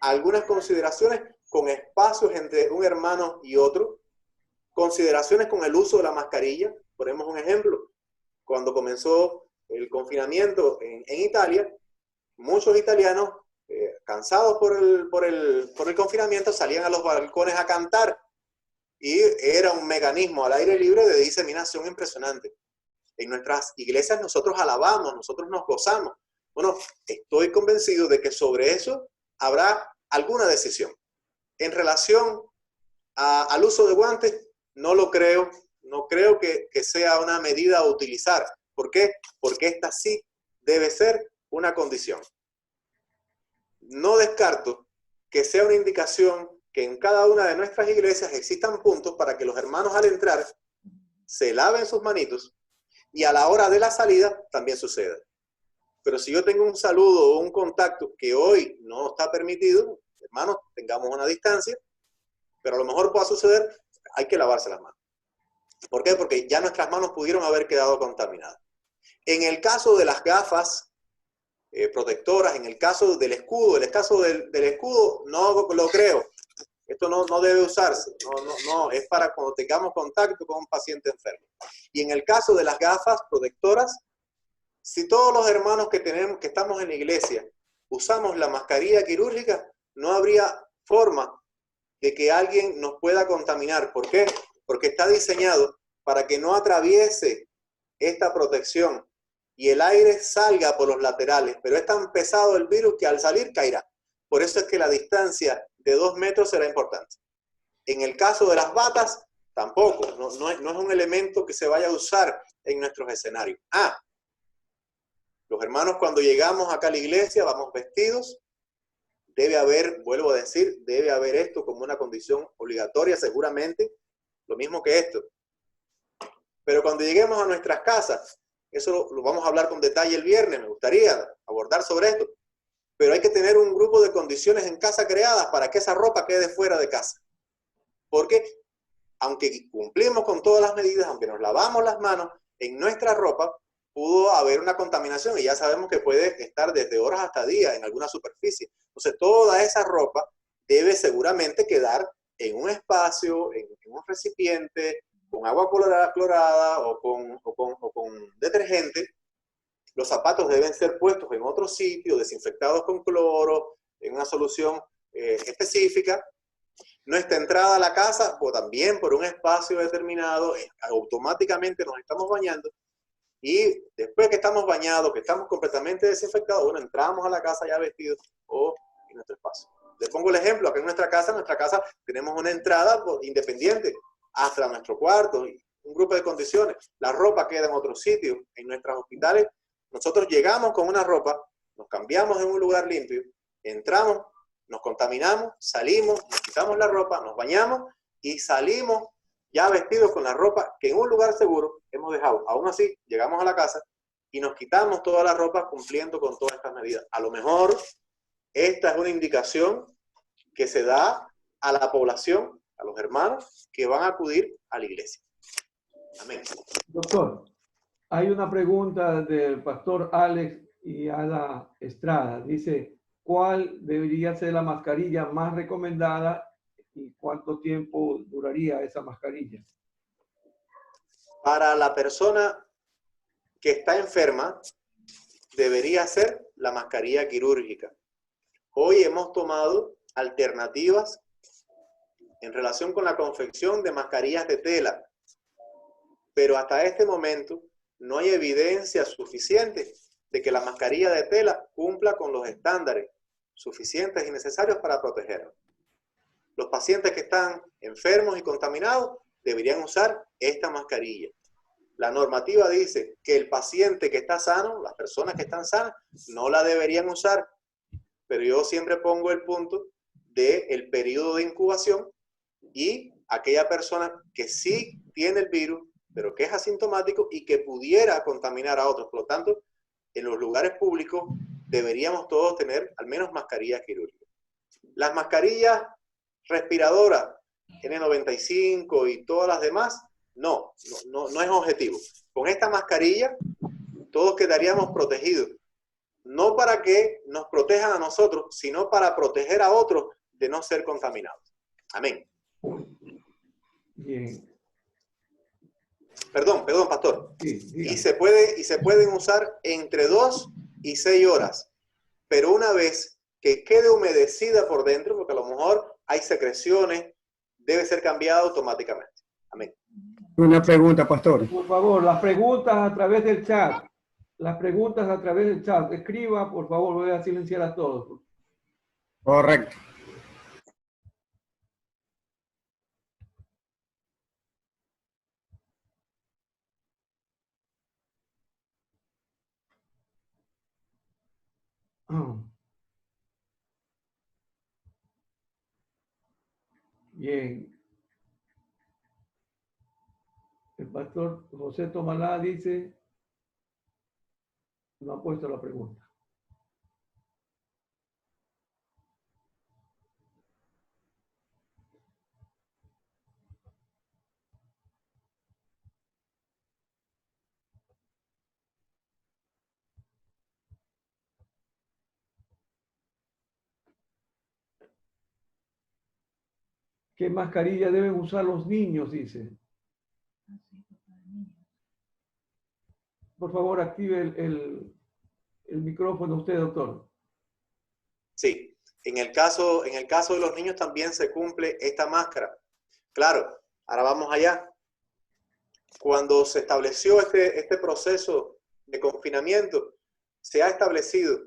algunas consideraciones con espacios entre un hermano y otro, consideraciones con el uso de la mascarilla. Ponemos un ejemplo. Cuando comenzó el confinamiento en Italia, muchos italianos, cansados por el confinamiento, salían a los balcones a cantar. Y era un mecanismo al aire libre de diseminación impresionante. En nuestras iglesias nosotros alabamos, nosotros nos gozamos. Bueno, estoy convencido de que sobre eso habrá alguna decisión. En relación al uso de guantes, no lo creo. No creo que sea una medida a utilizar. ¿Por qué? Porque esta sí debe ser una condición. No descarto que sea una indicación que en cada una de nuestras iglesias existan puntos para que los hermanos al entrar se laven sus manitos y a la hora de la salida también suceda. Pero si yo tengo un saludo o un contacto que hoy no está permitido, hermanos, tengamos una distancia, pero a lo mejor pueda suceder, hay que lavarse las manos. ¿Por qué? Porque ya nuestras manos pudieron haber quedado contaminadas. En el caso de las gafas protectoras, en el caso del escudo, no lo creo. Esto no debe usarse, no, es para cuando tengamos contacto con un paciente enfermo. Y en el caso de las gafas protectoras, si todos los hermanos que estamos en la iglesia usamos la mascarilla quirúrgica, no habría forma de que alguien nos pueda contaminar. ¿Por qué? Porque está diseñado para que no atraviese esta protección y el aire salga por los laterales, pero es tan pesado el virus que al salir caerá. Por eso es que la distancia de 2 metros será importante. En el caso de las batas, tampoco, no es un elemento que se vaya a usar en nuestros escenarios. Los hermanos cuando llegamos acá a la iglesia vamos vestidos, debe haber, vuelvo a decir, debe haber esto como una condición obligatoria seguramente, lo mismo que esto. Pero cuando lleguemos a nuestras casas, eso lo vamos a hablar con detalle el viernes, me gustaría abordar sobre esto. Pero hay que tener un grupo de condiciones en casa creadas para que esa ropa quede fuera de casa. Porque aunque cumplimos con todas las medidas, aunque nos lavamos las manos, en nuestra ropa pudo haber una contaminación y ya sabemos que puede estar desde horas hasta días en alguna superficie. Entonces toda esa ropa debe seguramente quedar en un espacio, en un recipiente, con agua clorada o con detergente. Los zapatos deben ser puestos en otro sitio, desinfectados con cloro, en una solución específica. Nuestra entrada a la casa, o también por un espacio determinado, automáticamente nos estamos bañando. Y después que estamos bañados, que estamos completamente desinfectados, bueno, entramos a la casa ya vestidos o en nuestro espacio. Les pongo el ejemplo, acá en nuestra casa tenemos una entrada independiente hasta nuestro cuarto, un grupo de condiciones. La ropa queda en otro sitio. En nuestros hospitales, nosotros llegamos con una ropa, nos cambiamos en un lugar limpio, entramos, nos contaminamos, salimos, nos quitamos la ropa, nos bañamos y salimos ya vestidos con la ropa que en un lugar seguro hemos dejado. Aún así, llegamos a la casa y nos quitamos toda la ropa cumpliendo con todas estas medidas. A lo mejor esta es una indicación que se da a la población, a los hermanos que van a acudir a la iglesia. Amén. Doctor, hay una pregunta del pastor Alex y Ada Estrada. Dice, ¿cuál debería ser la mascarilla más recomendada y cuánto tiempo duraría esa mascarilla? Para la persona que está enferma, debería ser la mascarilla quirúrgica. Hoy hemos tomado alternativas en relación con la confección de mascarillas de tela, pero hasta este momento no hay evidencia suficiente de que la mascarilla de tela cumpla con los estándares suficientes y necesarios para protegernos. Los pacientes que están enfermos y contaminados deberían usar esta mascarilla. La normativa dice que el paciente que está sano, las personas que están sanas, no la deberían usar. Pero yo siempre pongo el punto del periodo de incubación y aquella persona que sí tiene el virus, pero que es asintomático y que pudiera contaminar a otros. Por lo tanto, en los lugares públicos deberíamos todos tener al menos mascarillas quirúrgicas. Las mascarillas respiradoras, N95 y todas las demás, no es objetivo. Con esta mascarilla todos quedaríamos protegidos. No para que nos protejan a nosotros, sino para proteger a otros de no ser contaminados. Amén. Bien. Perdón, pastor. Sí, y se pueden usar entre 2 y 6 horas. Pero una vez que quede humedecida por dentro, porque a lo mejor hay secreciones, debe ser cambiada automáticamente. Amén. Una pregunta, pastor. Por favor, las preguntas a través del chat. Las preguntas a través del chat. Escriba, por favor, voy a silenciar a todos. Correcto. Bien. El pastor José Tomalá dice, no ha puesto la pregunta. ¿Qué mascarilla deben usar los niños? Dice. Por favor, active el micrófono usted, doctor. Sí, en el caso de los niños también se cumple esta máscara. Claro, ahora vamos allá. Cuando se estableció este proceso de confinamiento, se ha establecido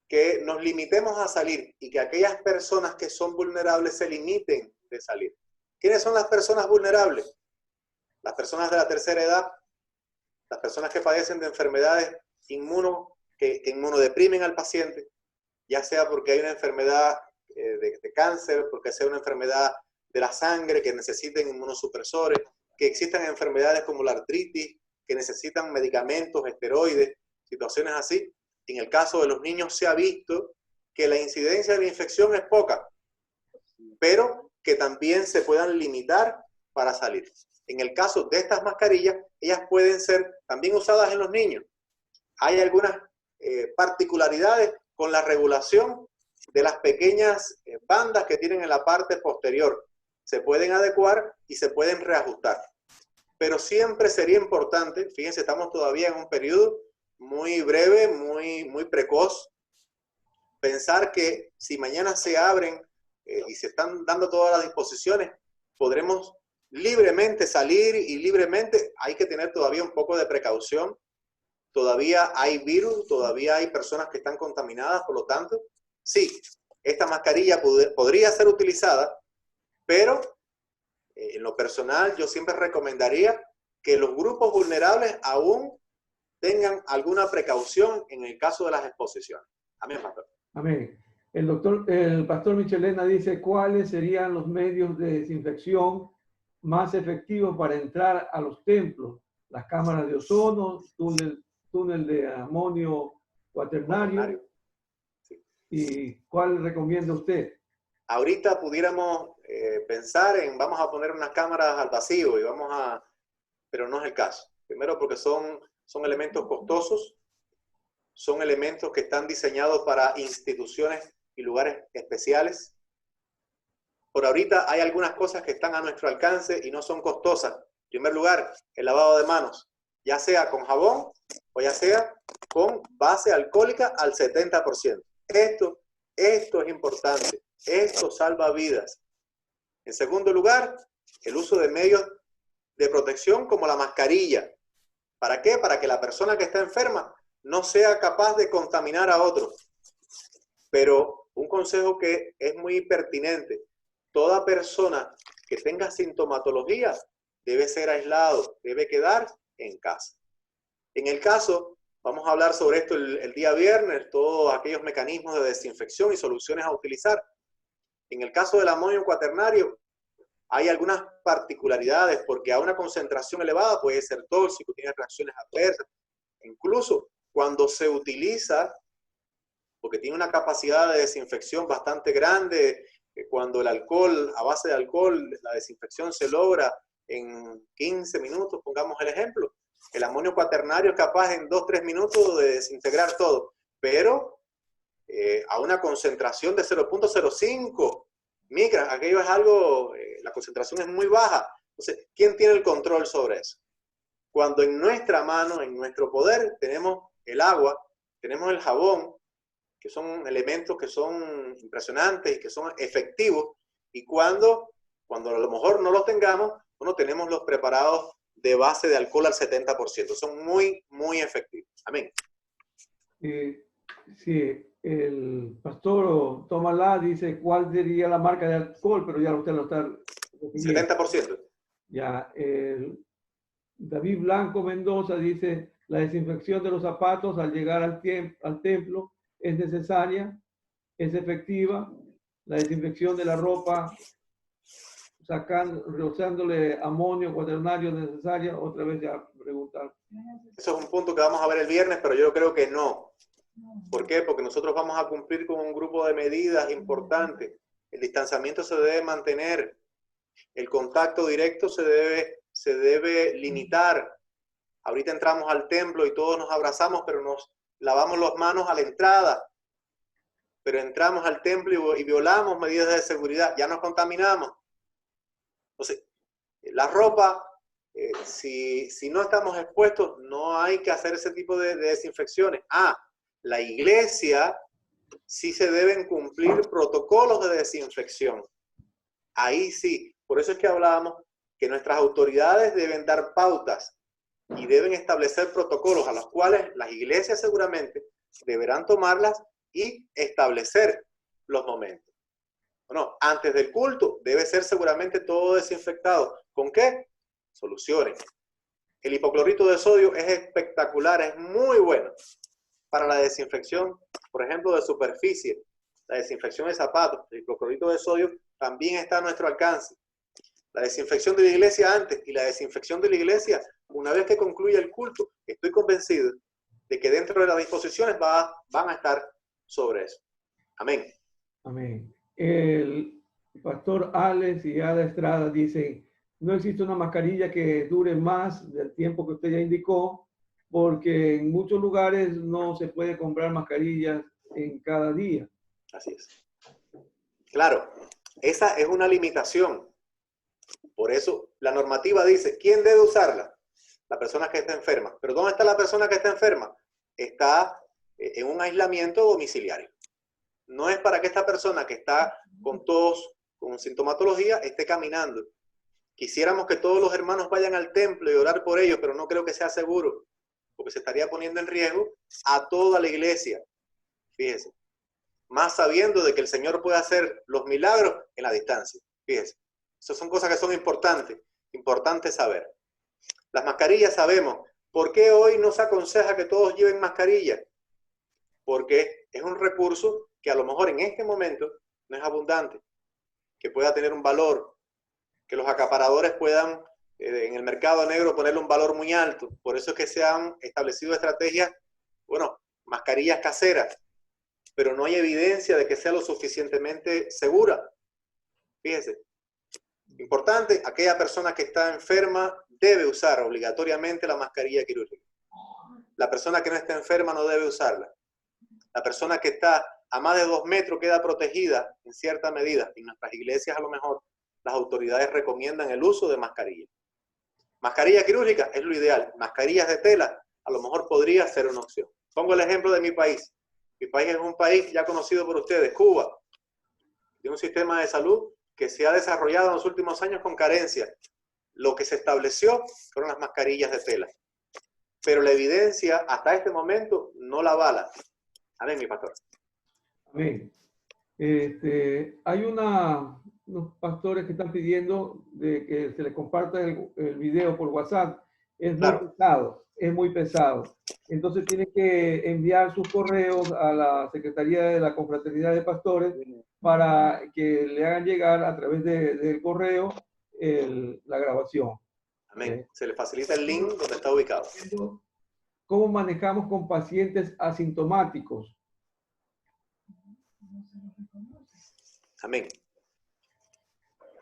que nos limitemos a salir y que aquellas personas que son vulnerables se limiten de salir. ¿Quiénes son las personas vulnerables? Las personas de la tercera edad, las personas que padecen de enfermedades que inmunodeprimen al paciente, ya sea porque hay una enfermedad de cáncer, porque sea una enfermedad de la sangre que necesiten inmunosupresores, que existan enfermedades como la artritis, que necesitan medicamentos, esteroides, situaciones así. En el caso de los niños se ha visto que la incidencia de la infección es poca, pero que también se puedan limitar para salir. En el caso de estas mascarillas, ellas pueden ser también usadas en los niños. Hay algunas particularidades con la regulación de las pequeñas bandas que tienen en la parte posterior. Se pueden adecuar y se pueden reajustar. Pero siempre sería importante, fíjense, estamos todavía en un periodo muy breve, muy precoz, pensar que si mañana se abren y se están dando todas las disposiciones, podremos libremente salir y libremente. Hay que tener todavía un poco de precaución. Todavía hay virus, todavía hay personas que están contaminadas, por lo tanto, sí, esta mascarilla podría ser utilizada, pero en lo personal yo siempre recomendaría que los grupos vulnerables aún tengan alguna precaución en el caso de las exposiciones. Amén, pastor. Amén. El pastor Michelena dice, ¿cuáles serían los medios de desinfección más efectivos para entrar a los templos? Las cámaras de ozono, túnel de amonio cuaternario. Sí. ¿Y cuál recomienda usted? Ahorita pudiéramos pensar en, vamos a poner unas cámaras al vacío pero no es el caso. Primero porque son elementos costosos, son elementos que están diseñados para instituciones y lugares especiales. Por ahorita hay algunas cosas que están a nuestro alcance y no son costosas. En primer lugar, el lavado de manos, ya sea con jabón o ya sea con base alcohólica al 70%. Esto es importante. Esto salva vidas. En segundo lugar, el uso de medios de protección como la mascarilla. ¿Para qué? Para que la persona que está enferma no sea capaz de contaminar a otros. Pero un consejo que es muy pertinente: toda persona que tenga sintomatología debe ser aislado, debe quedar en casa. En el caso, vamos a hablar sobre esto el día viernes, todos aquellos mecanismos de desinfección y soluciones a utilizar. En el caso del amonio cuaternario, hay algunas particularidades porque a una concentración elevada puede ser tóxico, tiene reacciones adversas. Incluso cuando se utiliza, porque tiene una capacidad de desinfección bastante grande, cuando el alcohol, a base de alcohol, la desinfección se logra en 15 minutos, pongamos el ejemplo. El amonio cuaternario es capaz en 2-3 minutos de desintegrar todo, pero a una concentración de 0.05 micras, aquello es algo, la concentración es muy baja. Entonces, ¿quién tiene el control sobre eso? Cuando en nuestra mano, en nuestro poder, tenemos el agua, tenemos el jabón, que son elementos que son impresionantes y que son efectivos, y cuando a lo mejor no los tengamos, bueno, tenemos los preparados de base de alcohol al 70%. Son muy, muy efectivos. Amén. Sí, el pastor Tomalá dice cuál sería la marca de alcohol, pero ya usted lo está definiendo. 70%. Ya, David Blanco Mendoza dice la desinfección de los zapatos al llegar al templo es necesaria, es efectiva. La desinfección de la ropa rozándole amonio cuaternario es necesaria. Otra vez ya preguntar. Eso es un punto que vamos a ver el viernes, pero yo creo que no. ¿Por qué? Porque nosotros vamos a cumplir con un grupo de medidas importantes. El distanciamiento se debe mantener. El contacto directo se debe limitar. Ahorita entramos al templo y todos nos abrazamos, pero nos lavamos las manos a la entrada. Pero entramos al templo y violamos medidas de seguridad. Ya nos contaminamos. Entonces, la ropa, si no estamos expuestos, no hay que hacer ese tipo de desinfecciones. La iglesia sí se deben cumplir protocolos de desinfección. Ahí sí. Por eso es que hablábamos que nuestras autoridades deben dar pautas y deben establecer protocolos a los cuales las iglesias seguramente deberán tomarlas y establecer los momentos. Bueno, antes del culto debe ser seguramente todo desinfectado. ¿Con qué? Soluciones. El hipoclorito de sodio es espectacular, es muy bueno para la desinfección, por ejemplo, de superficie, la desinfección de zapatos. El hipoclorito de sodio también está a nuestro alcance. La desinfección de la iglesia antes y la desinfección de la iglesia una vez que concluya el culto. Estoy convencido de que dentro de las disposiciones van a estar sobre eso. Amén. Amén. El pastor Alex y Ada Estrada dicen, no existe una mascarilla que dure más del tiempo que usted ya indicó, porque en muchos lugares no se puede comprar mascarillas en cada día. Así es. Claro, esa es una limitación. Por eso la normativa dice, ¿quién debe usarla? La persona que está enferma. ¿Pero dónde está la persona que está enferma? Está en un aislamiento domiciliario. No es para que esta persona que está con tos, con sintomatología, esté caminando. Quisiéramos que todos los hermanos vayan al templo y orar por ellos, pero no creo que sea seguro, porque se estaría poniendo en riesgo a toda la iglesia. Fíjese. Más sabiendo de que el Señor puede hacer los milagros en la distancia. Fíjese. Esas son cosas que son importantes saber. Las mascarillas sabemos. ¿Por qué hoy no se aconseja que todos lleven mascarilla? Porque es un recurso que a lo mejor en este momento no es abundante, que pueda tener un valor, que los acaparadores puedan en el mercado negro ponerle un valor muy alto. Por eso es que se han establecido estrategias, mascarillas caseras, pero no hay evidencia de que sea lo suficientemente segura. Fíjese. Importante, aquella persona que está enferma debe usar obligatoriamente la mascarilla quirúrgica. La persona que no está enferma no debe usarla. La persona que está a más de 2 metros queda protegida en cierta medida. En nuestras iglesias a lo mejor las autoridades recomiendan el uso de mascarilla. Mascarilla quirúrgica es lo ideal. Mascarillas de tela a lo mejor podría ser una opción. Pongo el ejemplo de mi país. Mi país es un país ya conocido por ustedes, Cuba. Tiene un sistema de salud que se ha desarrollado en los últimos años con carencia. Lo que se estableció fueron las mascarillas de tela. Pero la evidencia hasta este momento no la avala. Amén, mi pastor. Amén. Hay unos pastores que están pidiendo de que se les comparta el video por WhatsApp. es muy Claro. pesado, es muy pesado. Entonces tienen que enviar sus correos a la Secretaría de la Confraternidad de Pastores para que le hagan llegar a través del correo la grabación. Amén. Se le facilita el link donde está ubicado. ¿Cómo manejamos con pacientes asintomáticos? Amén.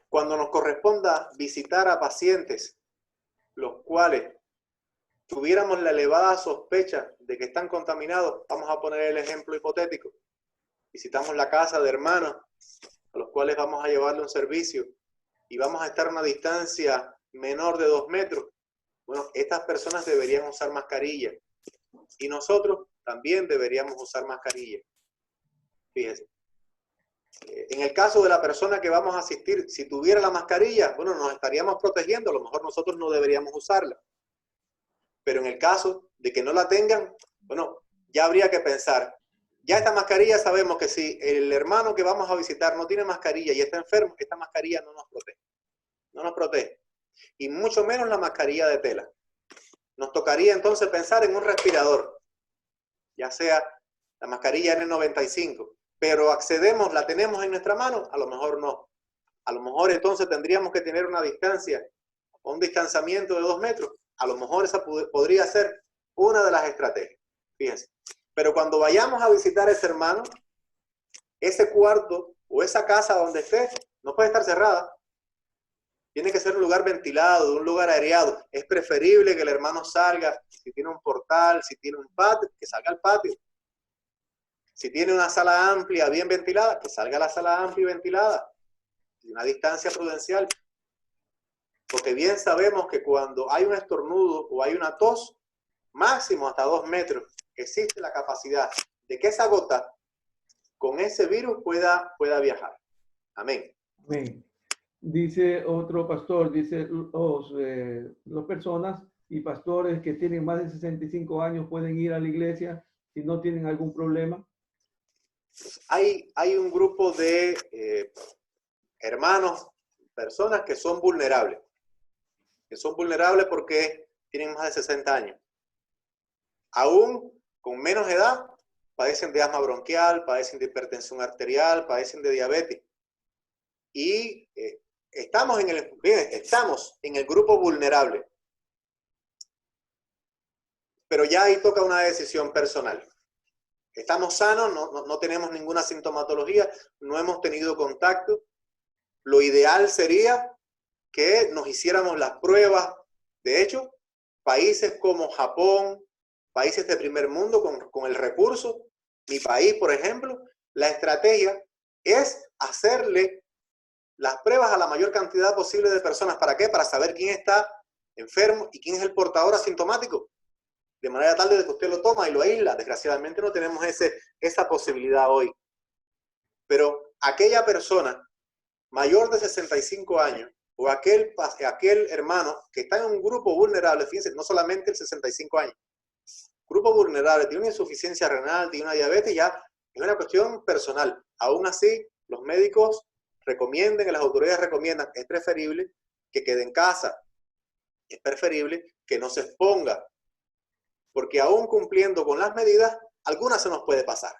Cuando nos corresponda visitar a pacientes los cuales tuviéramos la elevada sospecha de que están contaminados, vamos a poner el ejemplo hipotético. Visitamos la casa de hermanos a los cuales vamos a llevarle un servicio y vamos a estar a una distancia menor de 2 metros. Bueno, estas personas deberían usar mascarilla y nosotros también deberíamos usar mascarilla. Fíjense. En el caso de la persona que vamos a asistir, si tuviera la mascarilla, bueno, nos estaríamos protegiendo, a lo mejor nosotros no deberíamos usarla. Pero en el caso de que no la tengan, bueno, ya habría que pensar. Ya esta mascarilla sabemos que si el hermano que vamos a visitar no tiene mascarilla y está enfermo, esta mascarilla no nos protege. No nos protege. Y mucho menos la mascarilla de tela. Nos tocaría entonces pensar en un respirador, ya sea la mascarilla N95, pero accedemos, la tenemos en nuestra mano, a lo mejor no. A lo mejor entonces tendríamos que tener una distancia, un distanciamiento de 2 metros. A lo mejor esa podría ser una de las estrategias. Fíjense. Pero cuando vayamos a visitar a ese hermano, ese cuarto o esa casa donde esté, no puede estar cerrada. Tiene que ser un lugar ventilado, un lugar aireado. Es preferible que el hermano salga, si tiene un portal, si tiene un patio, que salga al patio. Si tiene una sala amplia, bien ventilada, que salga a la sala amplia y ventilada. Y una distancia prudencial. Porque bien sabemos que cuando hay un estornudo o hay una tos, máximo hasta 2 metros, existe la capacidad de que esa gota con ese virus pueda viajar. Amén. Amén. Dice otro pastor, dice las personas y pastores que tienen más de 65 años pueden ir a la iglesia si no tienen algún problema. Hay un grupo de hermanos, personas que son vulnerables. Que son vulnerables porque tienen más de 60 años. Aún con menos edad, padecen de asma bronquial, padecen de hipertensión arterial, padecen de diabetes. Y estamos en el grupo vulnerable. Pero ya ahí toca una decisión personal. Estamos sanos, no tenemos ninguna sintomatología, no hemos tenido contacto. Lo ideal sería que nos hiciéramos las pruebas. De hecho, países como Japón, países de primer mundo con el recurso, mi país, por ejemplo, la estrategia es hacerle las pruebas a la mayor cantidad posible de personas. ¿Para qué? Para saber quién está enfermo y quién es el portador asintomático. De manera tal de que usted lo toma y lo aísla. Desgraciadamente no tenemos esa posibilidad hoy. Pero aquella persona mayor de 65 años o aquel hermano que está en un grupo vulnerable, fíjense, no solamente el 65 años, grupo vulnerable, tiene una insuficiencia renal, tiene una diabetes, ya es una cuestión personal. Aún así, los médicos recomiendan, las autoridades recomiendan, es preferible que quede en casa, es preferible que no se exponga, porque aún cumpliendo con las medidas, algunas se nos puede pasar.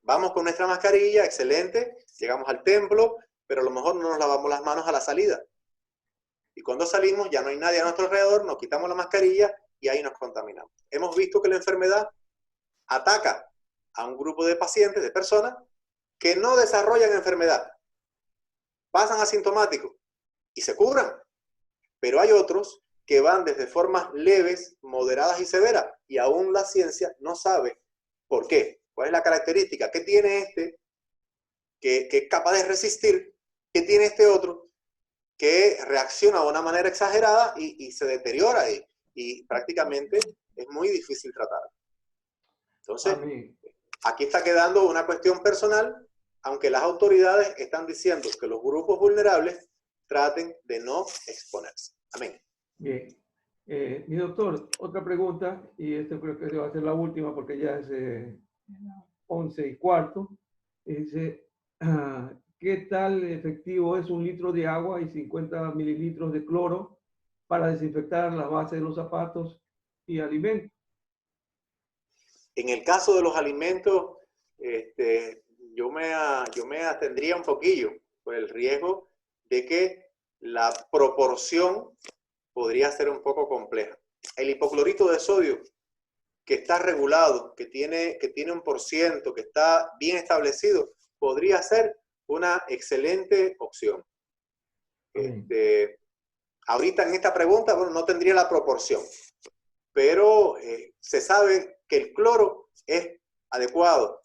Vamos con nuestra mascarilla, excelente, llegamos al templo, pero a lo mejor no nos lavamos las manos a la salida. Y cuando salimos ya no hay nadie a nuestro alrededor, nos quitamos la mascarilla y ahí nos contaminamos. Hemos visto que la enfermedad ataca a un grupo de pacientes, de personas, que no desarrollan enfermedad. Pasan asintomáticos y se curan. Pero hay otros que van desde formas leves, moderadas y severas, y aún la ciencia no sabe por qué. ¿Cuál es la característica? ¿Qué tiene este que es capaz de resistir? ¿Qué tiene este otro que reacciona de una manera exagerada y se deteriora y prácticamente es muy difícil tratar? Entonces, aquí está quedando una cuestión personal, aunque las autoridades están diciendo que los grupos vulnerables traten de no exponerse. Amén. Bien. Mi doctor, otra pregunta, y esta creo que va a ser la última porque ya es 11:15. Dice, ¿qué tal efectivo es 1 litro de agua y 50 mililitros de cloro para desinfectar la base de los zapatos y alimentos. En el caso de los alimentos, yo me atendría un poquillo por el riesgo de que la proporción podría ser un poco compleja. El hipoclorito de sodio, que está regulado, que tiene un %, que está bien establecido, podría ser una excelente opción. Ahorita en esta pregunta, bueno, no tendría la proporción, pero se sabe que el cloro es adecuado.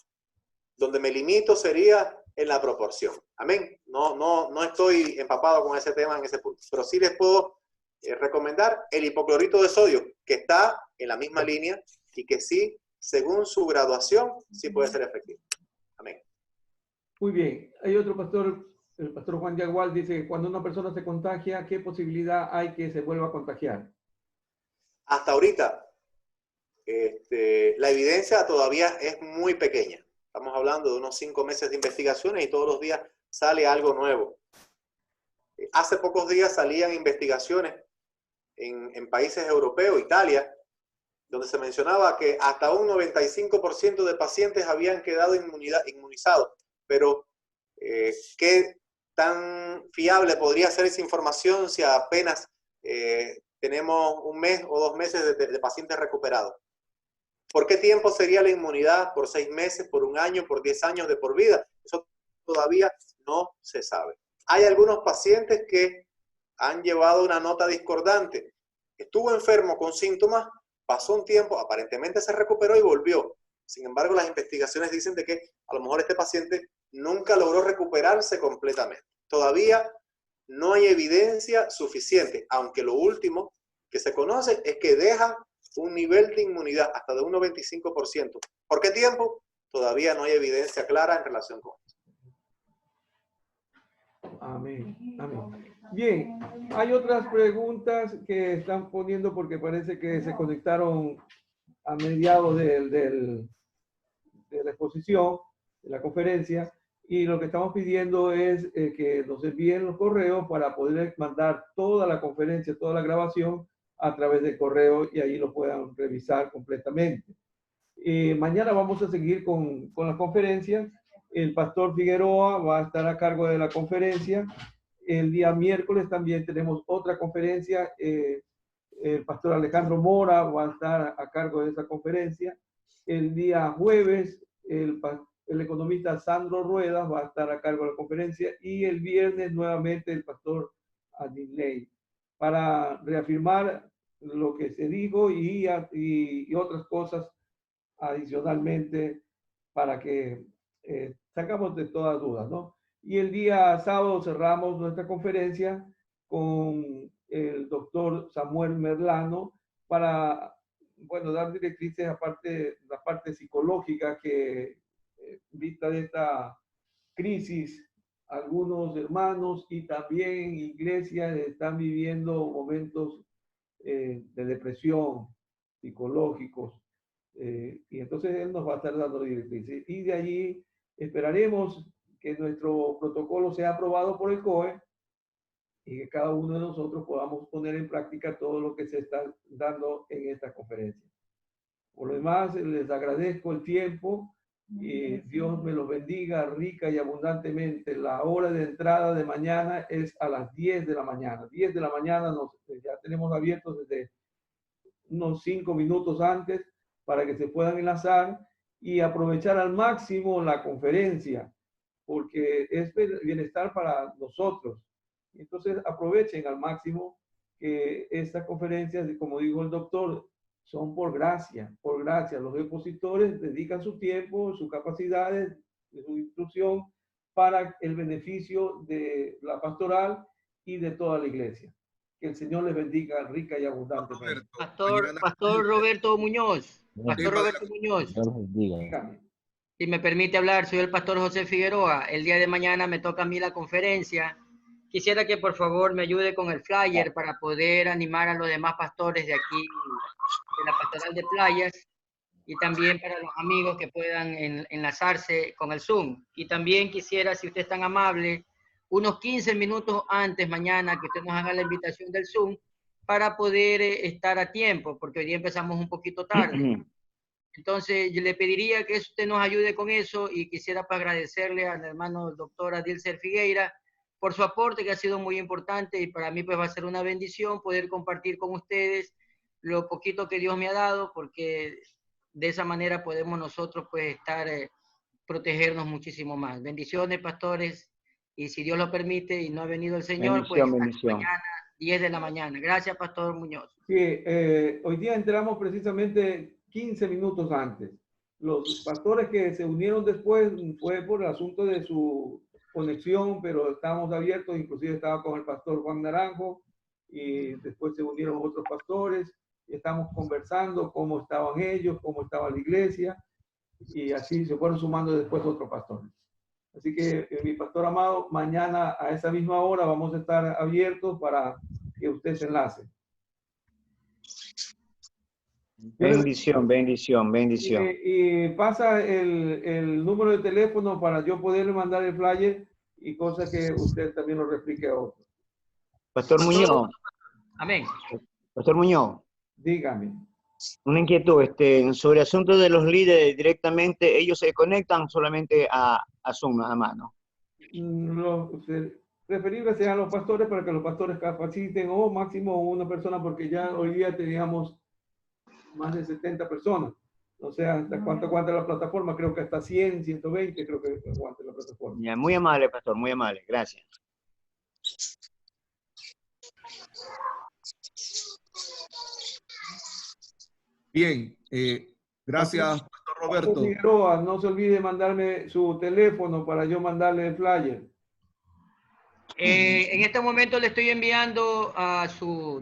Donde me limito sería en la proporción. Amén. No estoy empapado con ese tema en ese punto, pero sí les puedo recomendar el hipoclorito de sodio, que está en la misma línea y que sí, según su graduación, sí puede ser efectivo. Amén. Muy bien. Hay otro pastor, el pastor Juan Yagual, dice que cuando una persona se contagia, ¿qué posibilidad hay que se vuelva a contagiar? Hasta ahorita, la evidencia todavía es muy pequeña. Estamos hablando de unos 5 meses de investigaciones y todos los días sale algo nuevo. Hace pocos días salían investigaciones en países europeos, Italia, donde se mencionaba que hasta un 95% de pacientes habían quedado inmunizados. Pero, ¿qué tan fiable podría ser esa información si apenas tenemos 1 mes o 2 meses de pacientes recuperados? ¿Por qué tiempo sería la inmunidad? ¿Por 6 meses? ¿Por 1 año? ¿Por 10 años de por vida? Eso todavía no se sabe. Hay algunos pacientes que han llevado una nota discordante. Estuvo enfermo con síntomas, pasó un tiempo, aparentemente se recuperó y volvió. Sin embargo, las investigaciones dicen de que a lo mejor este paciente nunca logró recuperarse completamente. Todavía no hay evidencia suficiente, aunque lo último que se conoce es que deja un nivel de inmunidad hasta de un 95%. ¿Por qué tiempo? Todavía no hay evidencia clara en relación con esto. Amén. Amén. Bien, hay otras preguntas que están poniendo porque parece que se conectaron a mediados de la exposición, de la conferencia, y lo que estamos pidiendo es que nos envíen los correos para poder mandar toda la conferencia, toda la grabación a través del correo y ahí lo puedan revisar completamente. Mañana vamos a seguir con la conferencia. El pastor Figueroa va a estar a cargo de la conferencia. El día miércoles también tenemos otra conferencia. El pastor Alejandro Mora va a estar a cargo de esa conferencia. El día jueves, el economista Sandro Ruedas va a estar a cargo de la conferencia. Y el viernes nuevamente el pastor Adinley para reafirmar lo que se dijo y otras cosas adicionalmente para que sacamos de todas dudas, ¿no? Y el día sábado cerramos nuestra conferencia con el doctor Samuel Merlano para, bueno, dar directrices aparte, la parte psicológica que, vista de esta crisis, algunos hermanos y también iglesias están viviendo momentos de depresión psicológicos. Y entonces él nos va a estar dando directrices. Y de allí esperaremos que nuestro protocolo sea aprobado por el COE y que cada uno de nosotros podamos poner en práctica todo lo que se está dando en esta conferencia. Por lo demás, les agradezco el tiempo y Dios me los bendiga rica y abundantemente. La hora de entrada de mañana es a las 10 de la mañana. 10 de la mañana ya tenemos abiertos desde unos 5 minutos antes para que se puedan enlazar y aprovechar al máximo la conferencia, porque es bienestar para nosotros. Entonces aprovechen al máximo que estas conferencias, como dijo el doctor, son por gracia, por gracia. Los expositores dedican su tiempo, sus capacidades, su instrucción para el beneficio de la pastoral y de toda la iglesia. Que el Señor les bendiga rica y abundantemente. Pastor Roberto Muñoz. Pastor Roberto Muñoz. Si me permite hablar, soy el pastor José Figueroa. El día de mañana me toca a mí la conferencia. Quisiera que por favor me ayude con el flyer para poder animar a los demás pastores de aquí, de la pastoral de Playas, y también para los amigos que puedan enlazarse con el Zoom. Y también quisiera, si usted es tan amable, unos 15 minutos antes mañana que usted nos haga la invitación del Zoom, para poder estar a tiempo, porque hoy día empezamos un poquito tarde. Entonces, yo le pediría que usted nos ayude con eso y quisiera para agradecerle al hermano doctor Adilcer Figueira por su aporte, que ha sido muy importante, y para mí pues va a ser una bendición poder compartir con ustedes lo poquito que Dios me ha dado, porque de esa manera podemos nosotros pues estar, protegernos muchísimo más. Bendiciones, pastores, y si Dios lo permite y no ha venido el Señor, pues hasta mañana, 10 de la mañana. Gracias, Pastor Muñoz. Sí, hoy día entramos precisamente 15 minutos antes. Los pastores que se unieron después fue por el asunto de su conexión, pero estábamos abiertos, inclusive estaba con el pastor Juan Naranjo y después se unieron otros pastores y estamos conversando cómo estaban ellos, cómo estaba la iglesia y así se fueron sumando después otros pastores. Así que mi pastor amado, mañana a esa misma hora vamos a estar abiertos para que usted se enlace. Bendición, bendición, bendición. Y pasa el número de teléfono para yo poderle mandar el flyer y cosas que usted también lo replique a otros. Pastor Muñoz. Amén. Pastor Muñoz. Dígame. Una inquietud, sobre el asunto de los líderes directamente, ellos se conectan solamente a Zoom, nada más, ¿no? Preferible sean los pastores para que los pastores capaciten o máximo una persona, porque ya hoy día teníamos más de 70 personas. O sea, ¿hasta cuánto aguanta la plataforma? Creo que hasta 100, 120 creo que aguanta la plataforma. Ya, muy amable, pastor, muy amable. Gracias. Bien, gracias, Pastor Roberto. Pastor Figueroa, no se olvide mandarme su teléfono para yo mandarle el flyer. En este momento le estoy enviando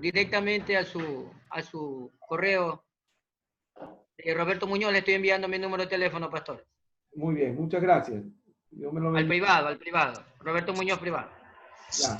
directamente a su correo. Roberto Muñoz, le estoy enviando mi número de teléfono, pastor. Muy bien, muchas gracias. Al privado. Roberto Muñoz privado. Ya.